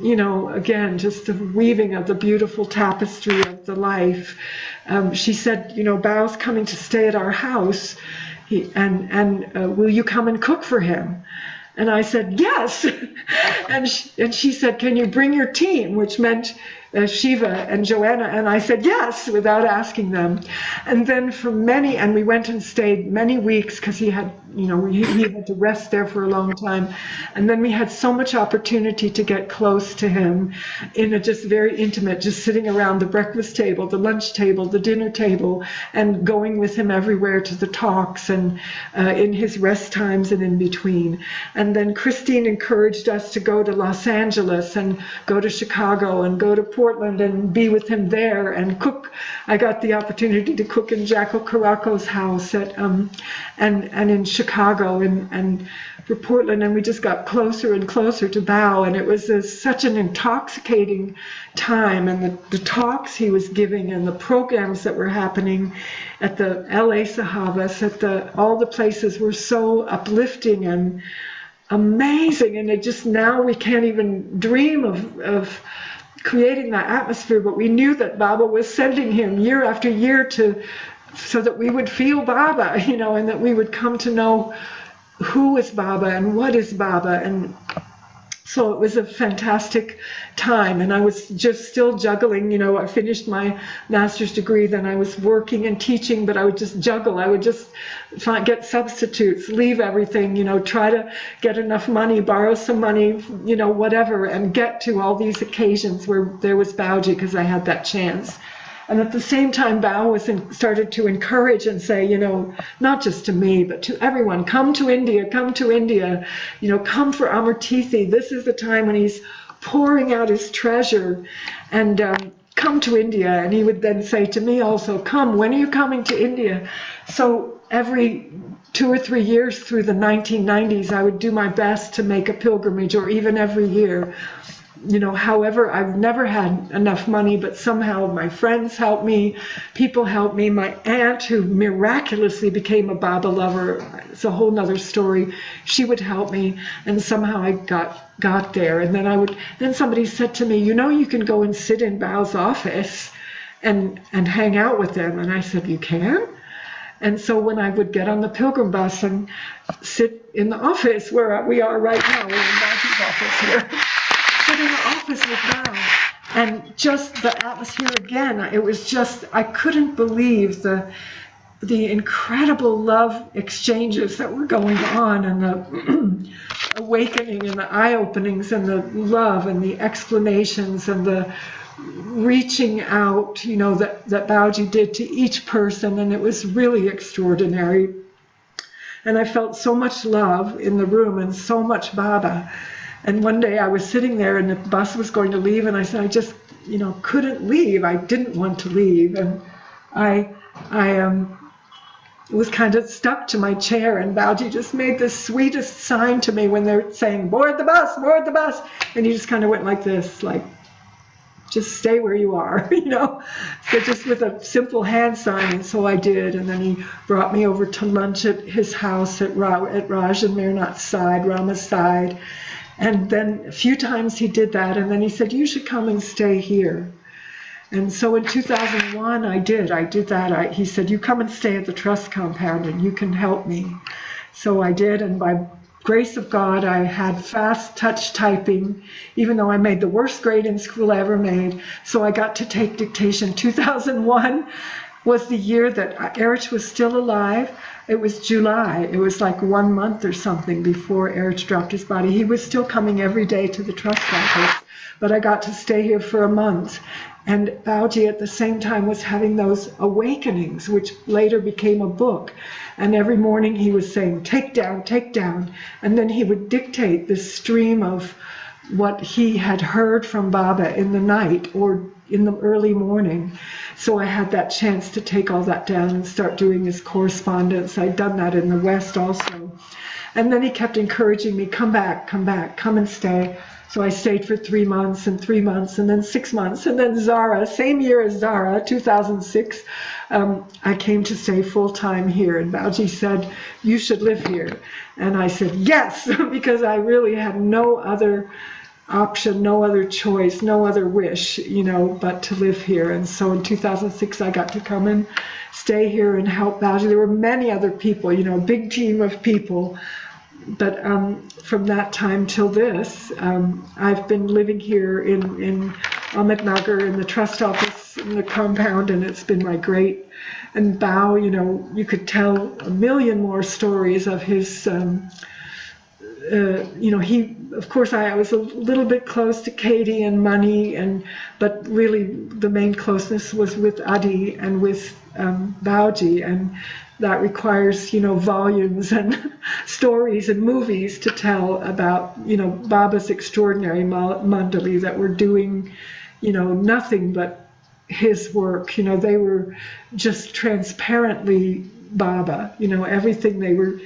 again, just the weaving of the beautiful tapestry of the life. She said, Bao's coming to stay at our house, and will you come and cook for him? And I said, yes. And she said, can you bring your team? Which meant Shiva and Joanna. And I said, yes, without asking them. And then and we went and stayed many weeks because he had, he had to rest there for a long time. And then we had so much opportunity to get close to him in a just very intimate, just sitting around the breakfast table, the lunch table, the dinner table, and going with him everywhere to the talks and in his rest times and in between. And then Christine encouraged us to go to Los Angeles and go to Chicago and go to Portland and be with him there and cook. I got the opportunity to cook in Jaco Caraco's house and in Chicago and for Portland, and we just got closer and closer to Bao, and it was such an intoxicating time, and the talks he was giving and the programs that were happening at the LA Sahavas, all the places were so uplifting and amazing, and it just, now we can't even dream of creating that atmosphere, but we knew that Baba was sending him year after year so that we would feel Baba, and that we would come to know who is Baba and what is Baba. And So it was a fantastic time, and I was just still juggling. I finished my master's degree, then I was working and teaching, but I would just juggle. I would just get substitutes, leave everything, try to get enough money, borrow some money, whatever, and get to all these occasions where there was Baoji, because I had that chance. And at the same time, Bao started to encourage and say, not just to me, but to everyone, come to India, come for Amartithi. This is the time when he's pouring out his treasure, and come to India. And he would then say to me also, come, when are you coming to India? So every 2 or 3 years through the 1990s, I would do my best to make a pilgrimage, or even every year. However, I've never had enough money, but somehow my friends helped me, people helped me. My aunt, who miraculously became a Baba lover, it's a whole nother story, she would help me, and somehow I got there. And then somebody said to me, you can go and sit in Bao's office and hang out with them. And I said, you can? And so when I would get on the pilgrim bus and sit in the office where we are right now, we're in Bao's office here, sit in the office with Bao, and just the atmosphere again, it was just, I couldn't believe the incredible love exchanges that were going on, and the awakening and the eye-openings and the love and the explanations and the reaching out, that Baoji did to each person, and it was really extraordinary. And I felt so much love in the room and so much Baba. And one day I was sitting there and the bus was going to leave, and I said, I just, couldn't leave. I didn't want to leave. And I was kind of stuck to my chair, and Baoji just made the sweetest sign to me when they're saying, board the bus, board the bus. And he just kind of went like this, like, just stay where you are, So just with a simple hand sign, and so I did. And then he brought me over to lunch at his house at Raj and Mirnath's side, Rama's side. And then a few times he did that, and then he said, you should come and stay here. And so in 2001, I did that. He said, you come and stay at the trust compound and you can help me. So I did, and by grace of God, I had fast touch typing, even though I made the worst grade in school I ever made. So I got to take dictation. 2001 was the year that Erich was still alive. It was July. It was like 1 month or something before Erich dropped his body. He was still coming every day to the trust office, but I got to stay here for a month. And Baoji at the same time was having those awakenings, which later became a book. And every morning he was saying, take down, take down. And then he would dictate this stream of what he had heard from Baba in the night or in the early morning. So I had that chance to take all that down and start doing his correspondence. I'd done that in the West also. And then he kept encouraging me, come back, come and stay. So I stayed for 3 months and 3 months and then 6 months. And then Zahra, same year as Zahra, 2006, I came to stay full-time here. And Baoji said, you should live here. And I said, yes, because I really had no other option, no other choice, no other wish, but to live here. And so in 2006, I got to come and stay here and help Baoji. There were many other people, a big team of people. But from that time till this, I've been living here in Ahmednagar in the trust office in the compound, and it's been my great. And Bao, you could tell a million more stories of his. He, of course, I was a little bit close to Katie and Mani, but really the main closeness was with Adi and with Baoji, and that requires, volumes and stories and movies to tell about, Baba's extraordinary mandali that were doing, nothing but his work. They were just transparently Baba, everything they were.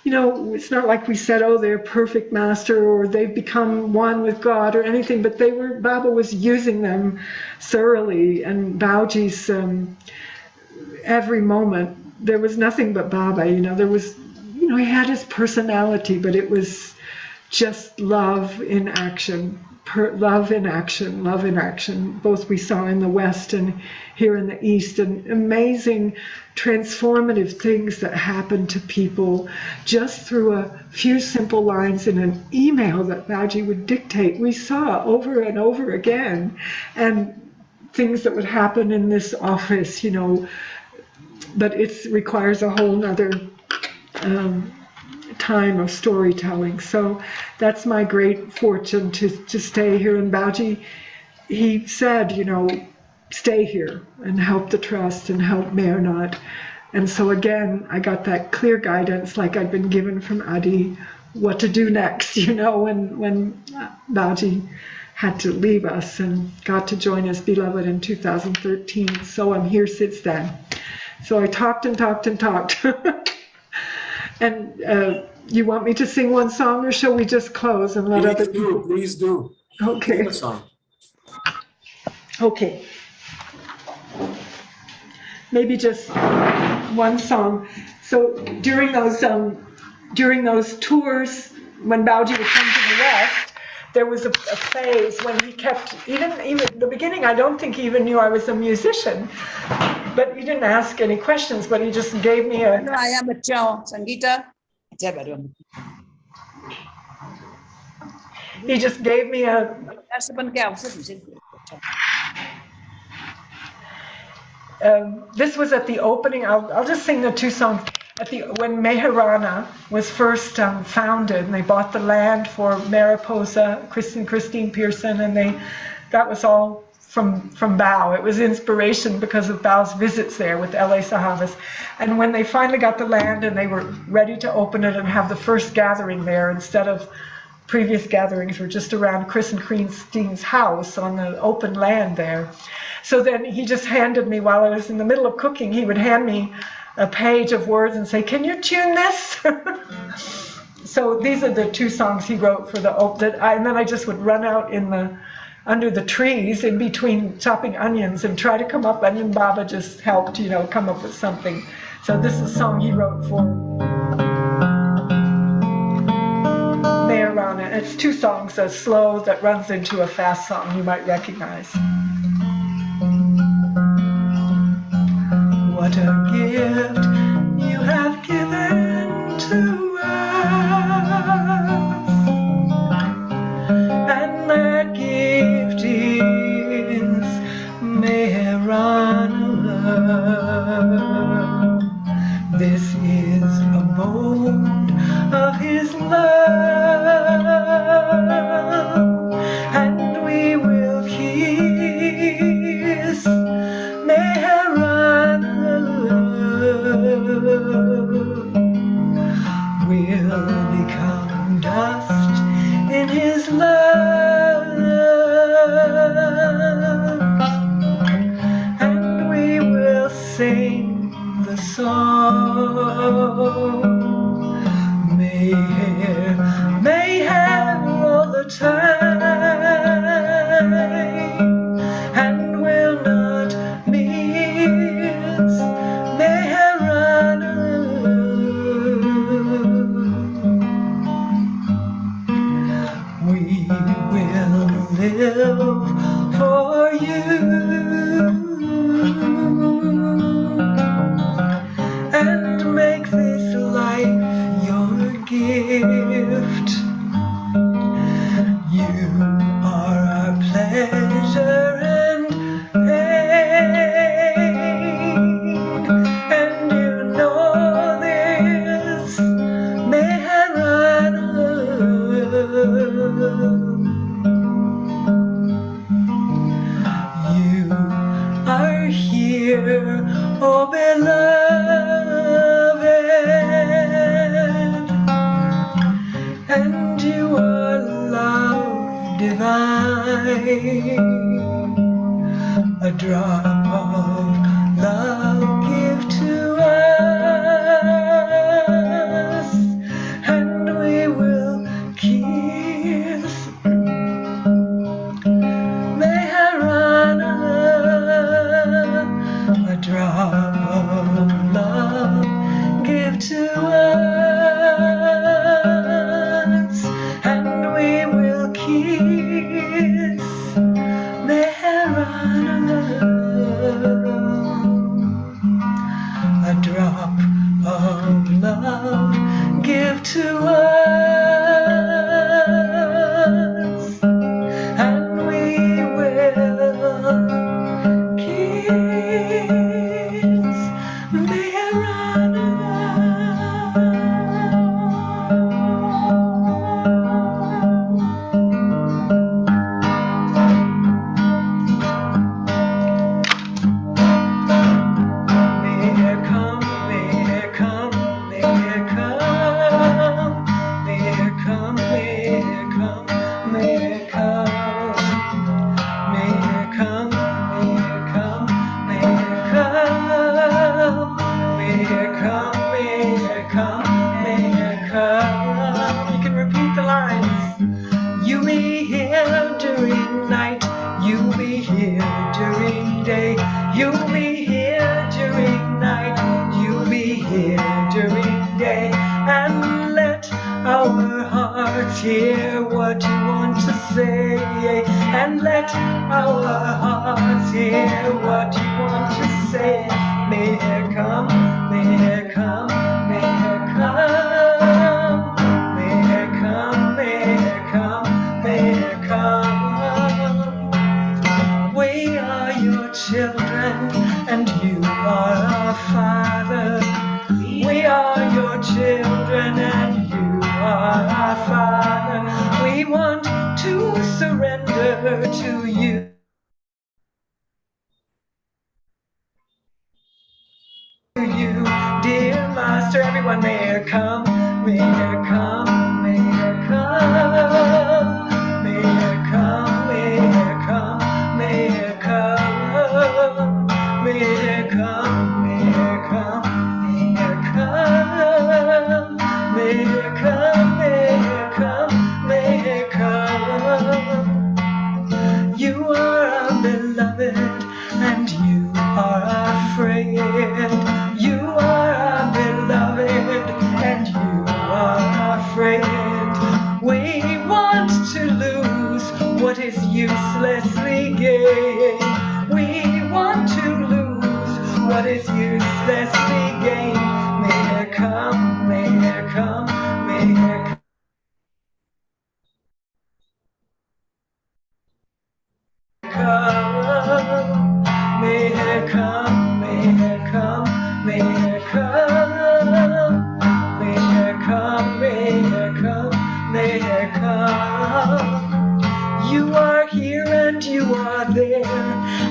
It's not like we said, oh, they're perfect master or they've become one with God or anything, but Baba was using them thoroughly, and Baoji's every moment, there was nothing but Baba, there was, he had his personality, but it was just love in action. Love in action, love in action. Both we saw in the West and here in the East, and amazing transformative things that happen to people just through a few simple lines in an email that Bauji would dictate. We saw over and over again, and things that would happen in this office, you know, but it requires a whole nother time of storytelling. So that's my great fortune to stay here. And Bauji, he said, you know, stay here and help the trust and help Mehrnat. And so again, I got that clear guidance like I'd been given from Adi, what to do next, you know, when Bauji had to leave us and got to join his beloved in 2013. So I'm here since then. So I talked and talked and talked. And you want me to sing one song, or shall we just close and let other people? Please do. Okay. Sing a song. Okay. Maybe just one song. So during those tours, when Bauji would come to the West, there was a phase when he kept, even in the beginning, I don't think he even knew I was a musician, but he didn't ask any questions, but he just gave me a, he just gave me a, this was at the opening. I'll just sing the two songs. When Mehrana was first founded, and they bought the land for Mariposa, Christine Pearson, and that was all from Bao. It was inspiration because of Bao's visits there with LA Sahavas. And when they finally got the land and they were ready to open it and have the first gathering there, instead of previous gatherings were just around Chris and Christine's house on the open land there. So then he just handed me, while I was in the middle of cooking, he would hand me a page of words and say, "Can you tune this?" So these are the two songs he wrote for and then I just would run out under the trees in between chopping onions and try to come up. Onion Baba just helped, you know, come up with something. So this is a song he wrote for Mehrana. It's two songs, a slow that runs into a fast song you might recognize. What a gift you have given to us, and that gift is Mehrana. This is a bond of his love, and we will kiss Mehrana. We'll become dust in his love, and we will sing the song. May have all the time, and will not miss Mehrana. We will live for you and make this life your gift. You are our pleasure and pain, and you know this, Mehrana. You are here, oh beloved, and you are love divine. A drop of love give to us, and we will kiss Mehrana. A drop of love give to us, and hearts hear what you want to say, and let our hearts hear what you want to say. May it come, may it come, may it come, may it come, may it come, may it come. We are your children, and you are our Father. We are your children, and you are our Father. We want to surrender to you. You, dear Master, everyone, may it come, may it come, may it come, may it come, may it come, may it come, may it come, may it come, may it come, may it come, may it come. You are our beloved, and you are our friend. You are our beloved, and you are our friend. We want to lose what is uselessly gained. We want to lose what is uselessly gained. May it come, may it come, may it come. May it come, may it come, may it come, may it come, may it come, may it come. You are here and you are there,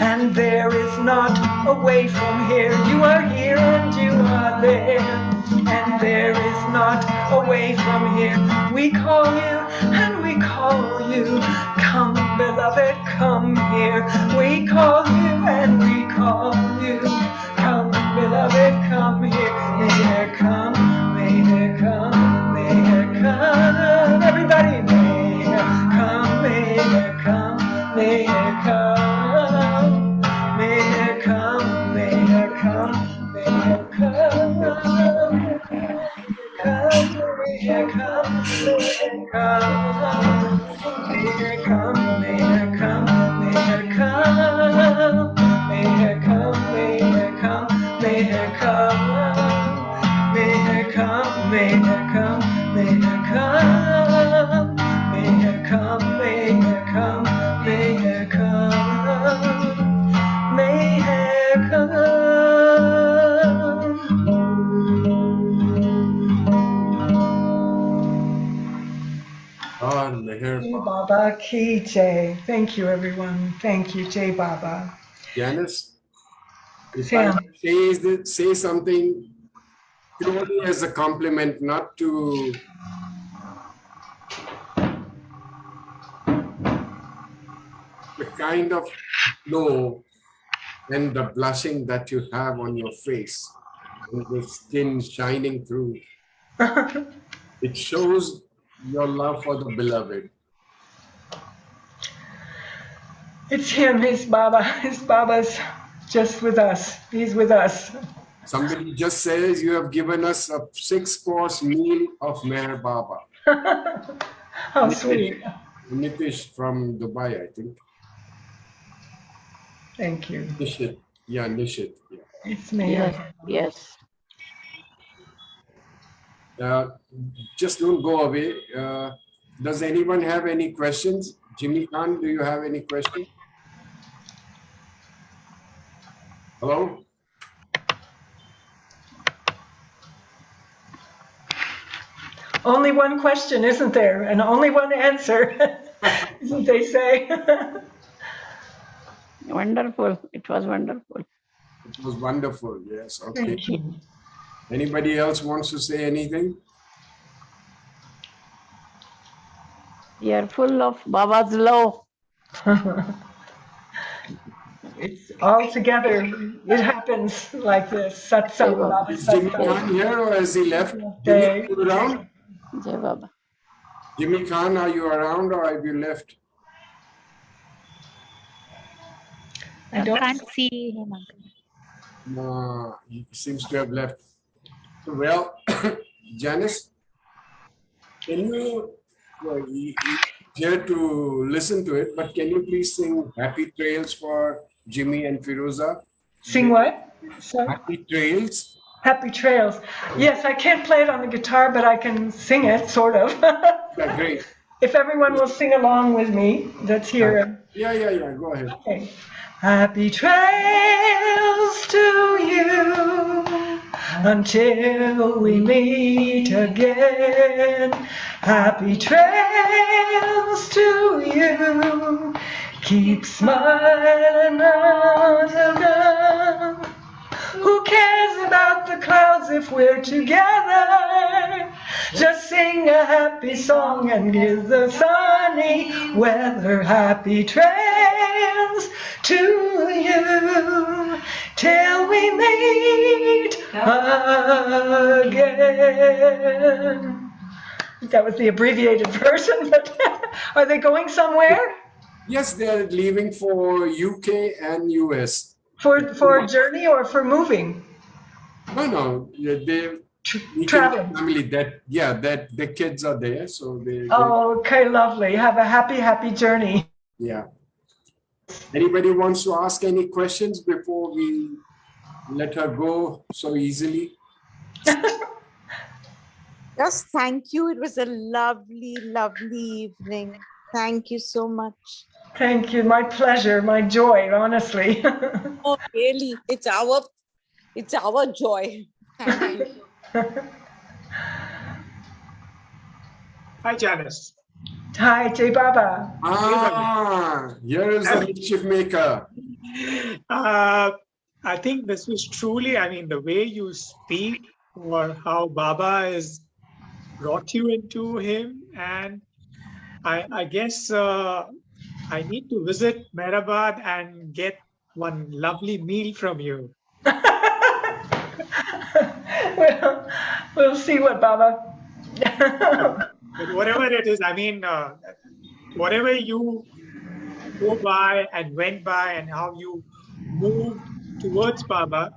and there is not away from here. You are here and you are there, and there is not away from here. We call you and we call you. Come, beloved, come here. We call you and we call you. Come, beloved, come here. May it come, may it come, may it come. Everybody, may it come, may it come, may it come. May it come, may it come, may it come. Come, may it come, may it come. May it come, may it come, may it come. May it come, may it come, may it come. May it come, may it come, may it come. May it come, may it come, may it come. May it come. और मेहर Jai Baba Ki Jai. Thank you, everyone. Thank you, Jai Baba. Janice, if Sam. I say something purely as a compliment, not to the kind of glow and the blushing that you have on your face, and the skin shining through, it shows your love for the beloved. It's him, his Baba. His Baba's just with us. He's with us. Somebody just says you have given us a 6-course meal of Meher Baba. How sweet. Nitish from Dubai, I think. Thank you. Nishit. Yeah, Nishit. Yeah. It's me. Yes, yes. Just don't go away. Does anyone have any questions? Jimmy Khan, do you have any questions? Hello? Only one question, isn't there? And only one answer, isn't they say? Wonderful. It was wonderful. It was wonderful. Yes. Okay. Thank you. Anybody else wants to say anything? We are full of Baba's love. It's all together. It happens like this. Satsang, Baba Is Jimmy Satsang. Khan here or has he left? Jai. Jimmy, are you around? Jai Baba. Jimmy Khan, are you around or have you left? I don't. Can't see him, uncle. No, he seems to have left. Well, Janice, can you Well, here to listen to it, but can you please sing Happy Trails for Jimmy and Firoza? Sing what? Sorry. Happy Trails. Happy Trails. Yes, I can't play it on the guitar, but I can sing it, sort of. Yeah, great. If everyone will sing along with me, that's here. Yeah, go ahead. Okay. Happy trails to you until we meet again. Happy trails to you. Keep smiling until dawn. Who cares about the clouds if we're together? Just sing a happy song and give the sunny weather. Happy trails to you till we meet again. That was the abbreviated version, but are they going somewhere? Yes, they're leaving for UK and US. For a journey or for moving? No, they Traveling. family that the kids are there, so they Oh, okay, lovely. Have a happy journey. yeah. Anybody wants to ask any questions before we let her go so easily? Just thank you. It was a lovely, lovely evening. Thank you so much. Thank you. My pleasure, my joy, honestly. Oh, really? It's our joy. Thank you. Hi, Janice. Hi, Jai Baba. Here is the mischief maker. I think this was truly, I mean, the way you speak or how Baba has brought you into him. And I guess I need to visit Mehrabad and get one lovely meal from you. Well, we'll see what Baba. But whatever it is, I mean, whatever you go by and went by and how you moved towards Baba,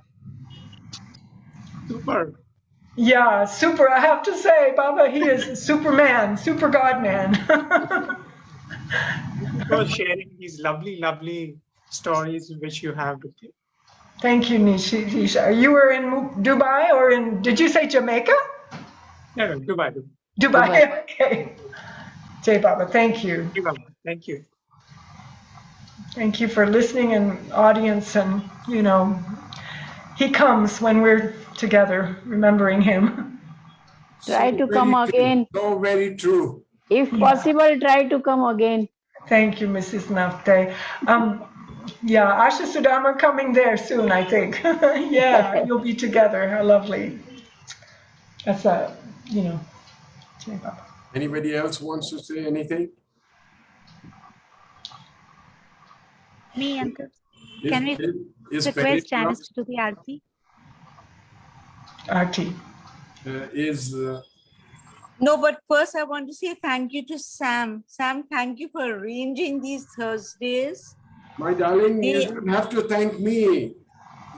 super. Yeah, super. I have to say, Baba, he is Superman, super God man. Thank you for sharing these lovely, lovely stories which you have with you. Thank you, Nisha. You were in Dubai or did you say Jamaica? No, Dubai. Dubai. Okay. Jai Baba, thank you. Thank you, Baba. Thank you. Thank you for listening and audience, and he comes when we're together, remembering him. Try to come again. So very true. If possible, try to come again. Thank you, Mrs. Nafte. Yeah, Asha Sudama coming there soon, I think. Yeah, you'll be together. How lovely. That's Anybody else wants to say anything? Me, Uncle. Can we request Janice to do the Aarti? Aarti. No, but first I want to say thank you to Sam. Sam, thank you for arranging these Thursdays. My darling, you don't have to thank me.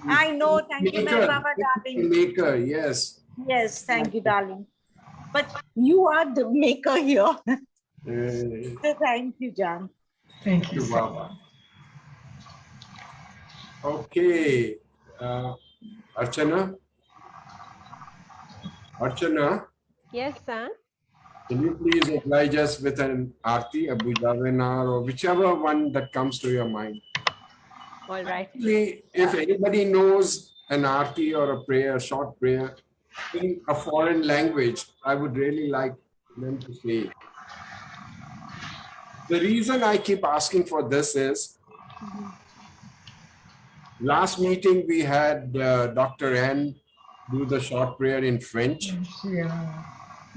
I know, thank you, my Baba, darling. Maker, yes. Yes, thank you, darling. But you are the maker here. So thank you, Jan. Thank you, Baba. Okay. Archana? Yes, sir. Can you please oblige us with an Aarti, a Bujavenar, or whichever one that comes to your mind? All right. If anybody knows an Aarti or a prayer, a short prayer, in a foreign language, I would really like them to say it. The reason I keep asking for this is, last meeting we had Dr. N do the short prayer in French. Yeah.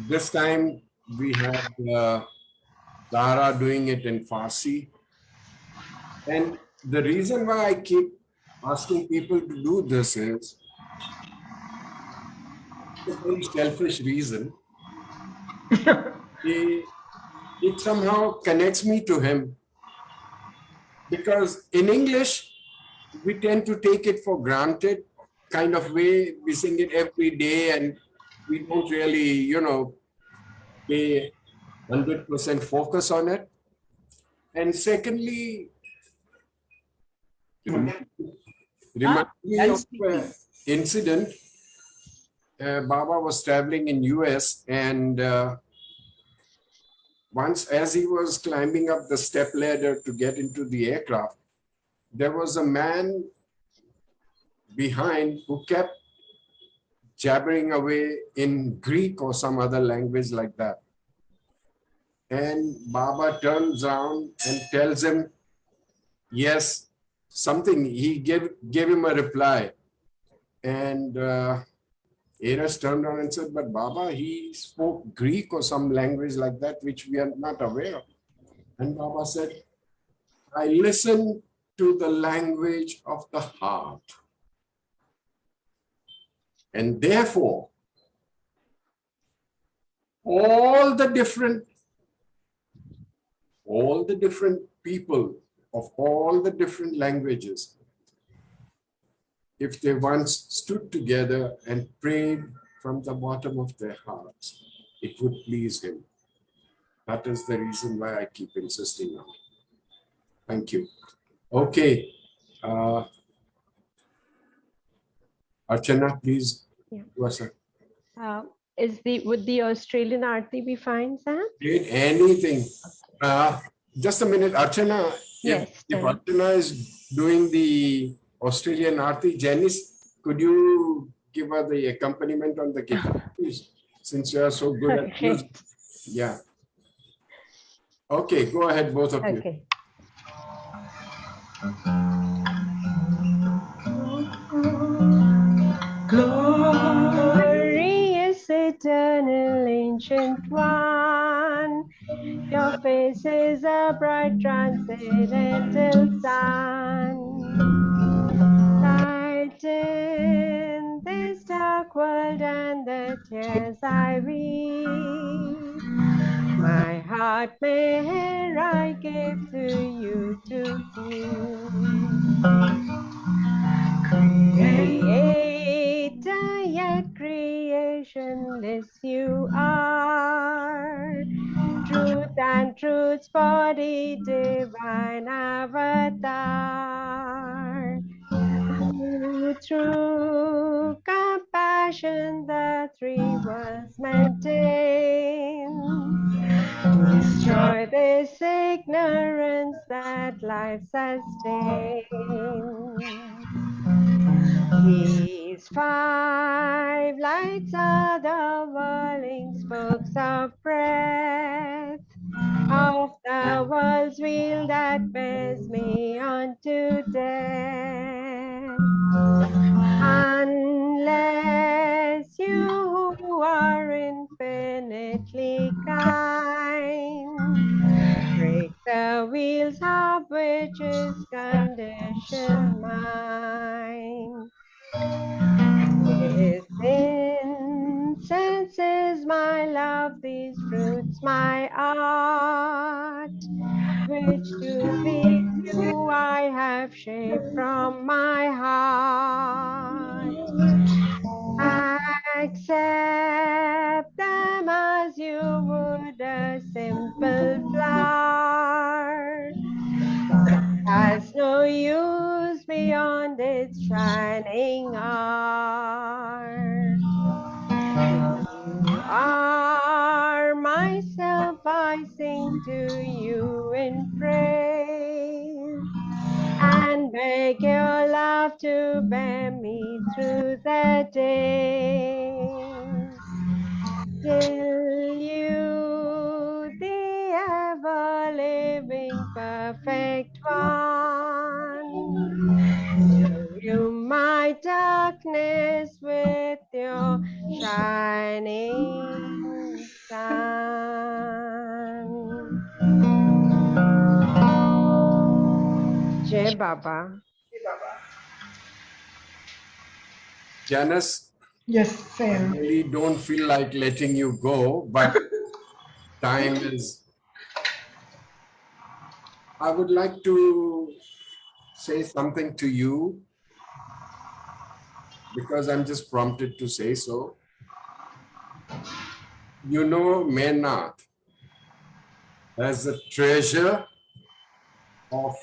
This time we had Zahra doing it in Farsi. And the reason why I keep asking people to do this is a very selfish reason. It somehow connects me to him, because in English, we tend to take it for granted kind of way. We sing it every day and we don't really, pay 100% focus on it. And secondly, remind me of an incident. Baba was traveling in US, and once as he was climbing up the step ladder to get into the aircraft, there was a man behind who kept jabbering away in Greek or some other language like that. And Baba turns around and tells him, yes, something. He gave him a reply. And Eras turned around and said, but Baba, he spoke Greek or some language like that, which we are not aware of. And Baba said, I listen to the language of the heart. And therefore, all the different people of all the different languages, if they once stood together and prayed from the bottom of their hearts, it would please him. That is the reason why I keep insisting on it. Thank you. Okay. Archana, please. Yeah. What's that? Would the Australian Aarti be fine, Sam? Anything. Just a minute, Archana. Yes. If Archana is doing the Australian Aarti, Janice, could you give her the accompaniment on the guitar, please? Since you are so good at music. Yeah. Okay, go ahead, both of you. Okay. Glorious, eternal, ancient one, your face is a bright transcendental sun. Light in this dark world and the tears I weep, my heart may I give to you to keep. Creator yet creationless you are, truth and truth's body, divine avatar. Through compassion the three worlds maintain, destroy this ignorance that life sustains. These five lights are the whirling spokes of breath of the world's wheel that bears me on to death. Unless you who are infinitely kind, break the wheels of which is conditioned mind. This incense is my love, these fruits my art, which to please you I have shaped from my heart. Accept them as you would a simple flower that has no use beyond its shining art. You are myself, I sing to you in praise, and beg your love to bear me through the days, till you, the ever-living perfect one, illume my darkness with your shining sun. Jai Baba. Janice, Yes, I Sam. really don't feel like letting you go, but time is. I would like to say something to you because I'm just prompted to say so. You know Menath. has a treasure of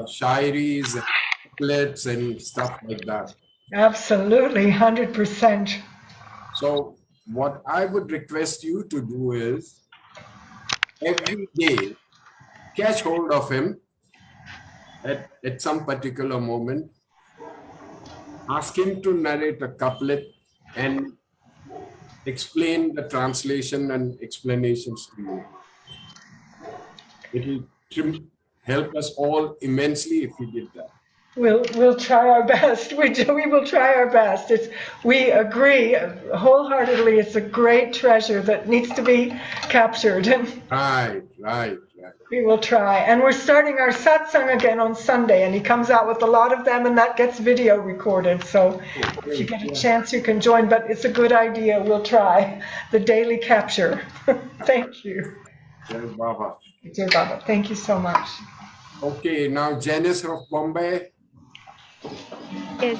shairis, couplets and stuff like that. Absolutely, 100%. So what I would request you to do is every day catch hold of him at some particular moment, ask him to narrate a couplet and explain the translation and explanations to you. It will help us all immensely if we did that. We'll try our best. We will try our best. We agree wholeheartedly. It's a great treasure that needs to be captured. Right. We will try. And we're starting our satsang again on Sunday, and he comes out with a lot of them, and that gets video recorded. So if you get a chance, you can join. But it's a good idea. We'll try the daily capture. Thank you. Jai Baba. Jai Baba. Thank you so much. Okay, now Janice of Bombay. Yes.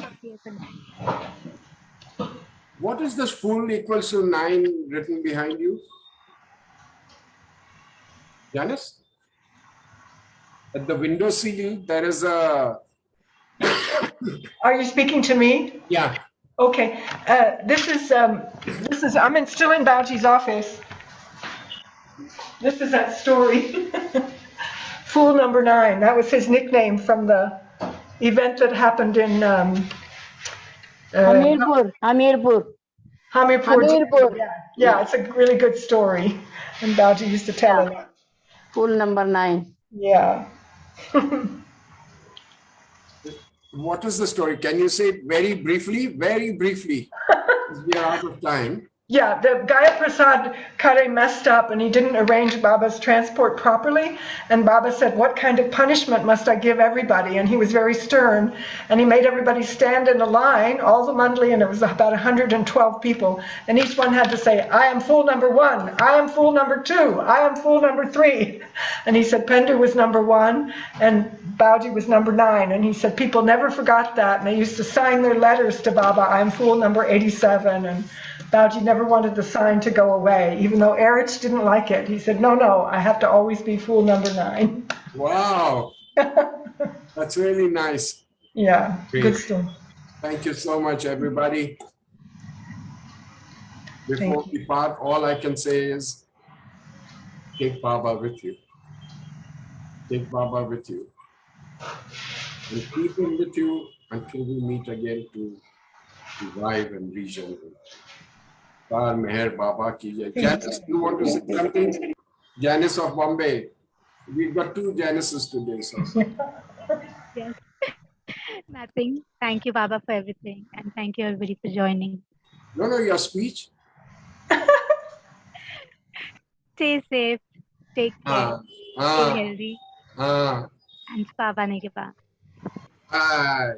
What is this full equals to 9 written behind you? Janice? At the window sill, there is a... Are you speaking to me? Yeah. Okay. This is I'm still in Bauji's office. This is that story. Fool number 9. That was his nickname from the event that happened in Hamirpur. Yeah, it's a really good story. And Bauji used to tell it. Pool number 9. Yeah. What is the story? Can you say it very briefly? Very briefly. Because we are out of time. Yeah, the Gaya Prasad Kare messed up and he didn't arrange Baba's transport properly. And Baba said, what kind of punishment must I give everybody? And he was very stern. And he made everybody stand in a line, all the mandali, and it was about 112 people. And each one had to say, I am fool number 1. I am fool number 2. I am fool number 3. And he said Pendu was number 1 and Bauji was number 9. And he said people never forgot that. And they used to sign their letters to Baba, I am fool number 87. And Bauji never wanted the sign to go away, even though Erich didn't like it. He said, no, I have to always be fool number 9. Wow. That's really nice. Yeah, Great. Good story. Thank you so much, everybody. Before we part, all I can say is take Baba with you. Take Baba with you. And keep him with you until we meet again to revive and regenerate. Par Meher Baba ki jai. Janice, you want to say something? Janice of Bombay. We've got 2 Janices today. So. Yes. Nothing. Thank you, Baba, for everything. And thank you, everybody, for joining. No, your speech. Stay safe. Take care. Stay healthy. And Baba ne ke paas. Hi.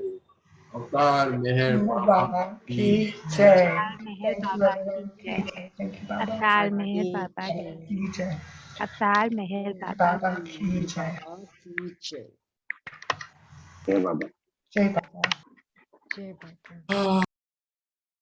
Avtar Meher Baba ki jai. Avtar Meher Baba ki jai. Thank you, Baba. Avtar Meher Baba ki jai. Avtar Meher Baba ki jai. Jai Baba. Jai Baba. Jai Baba.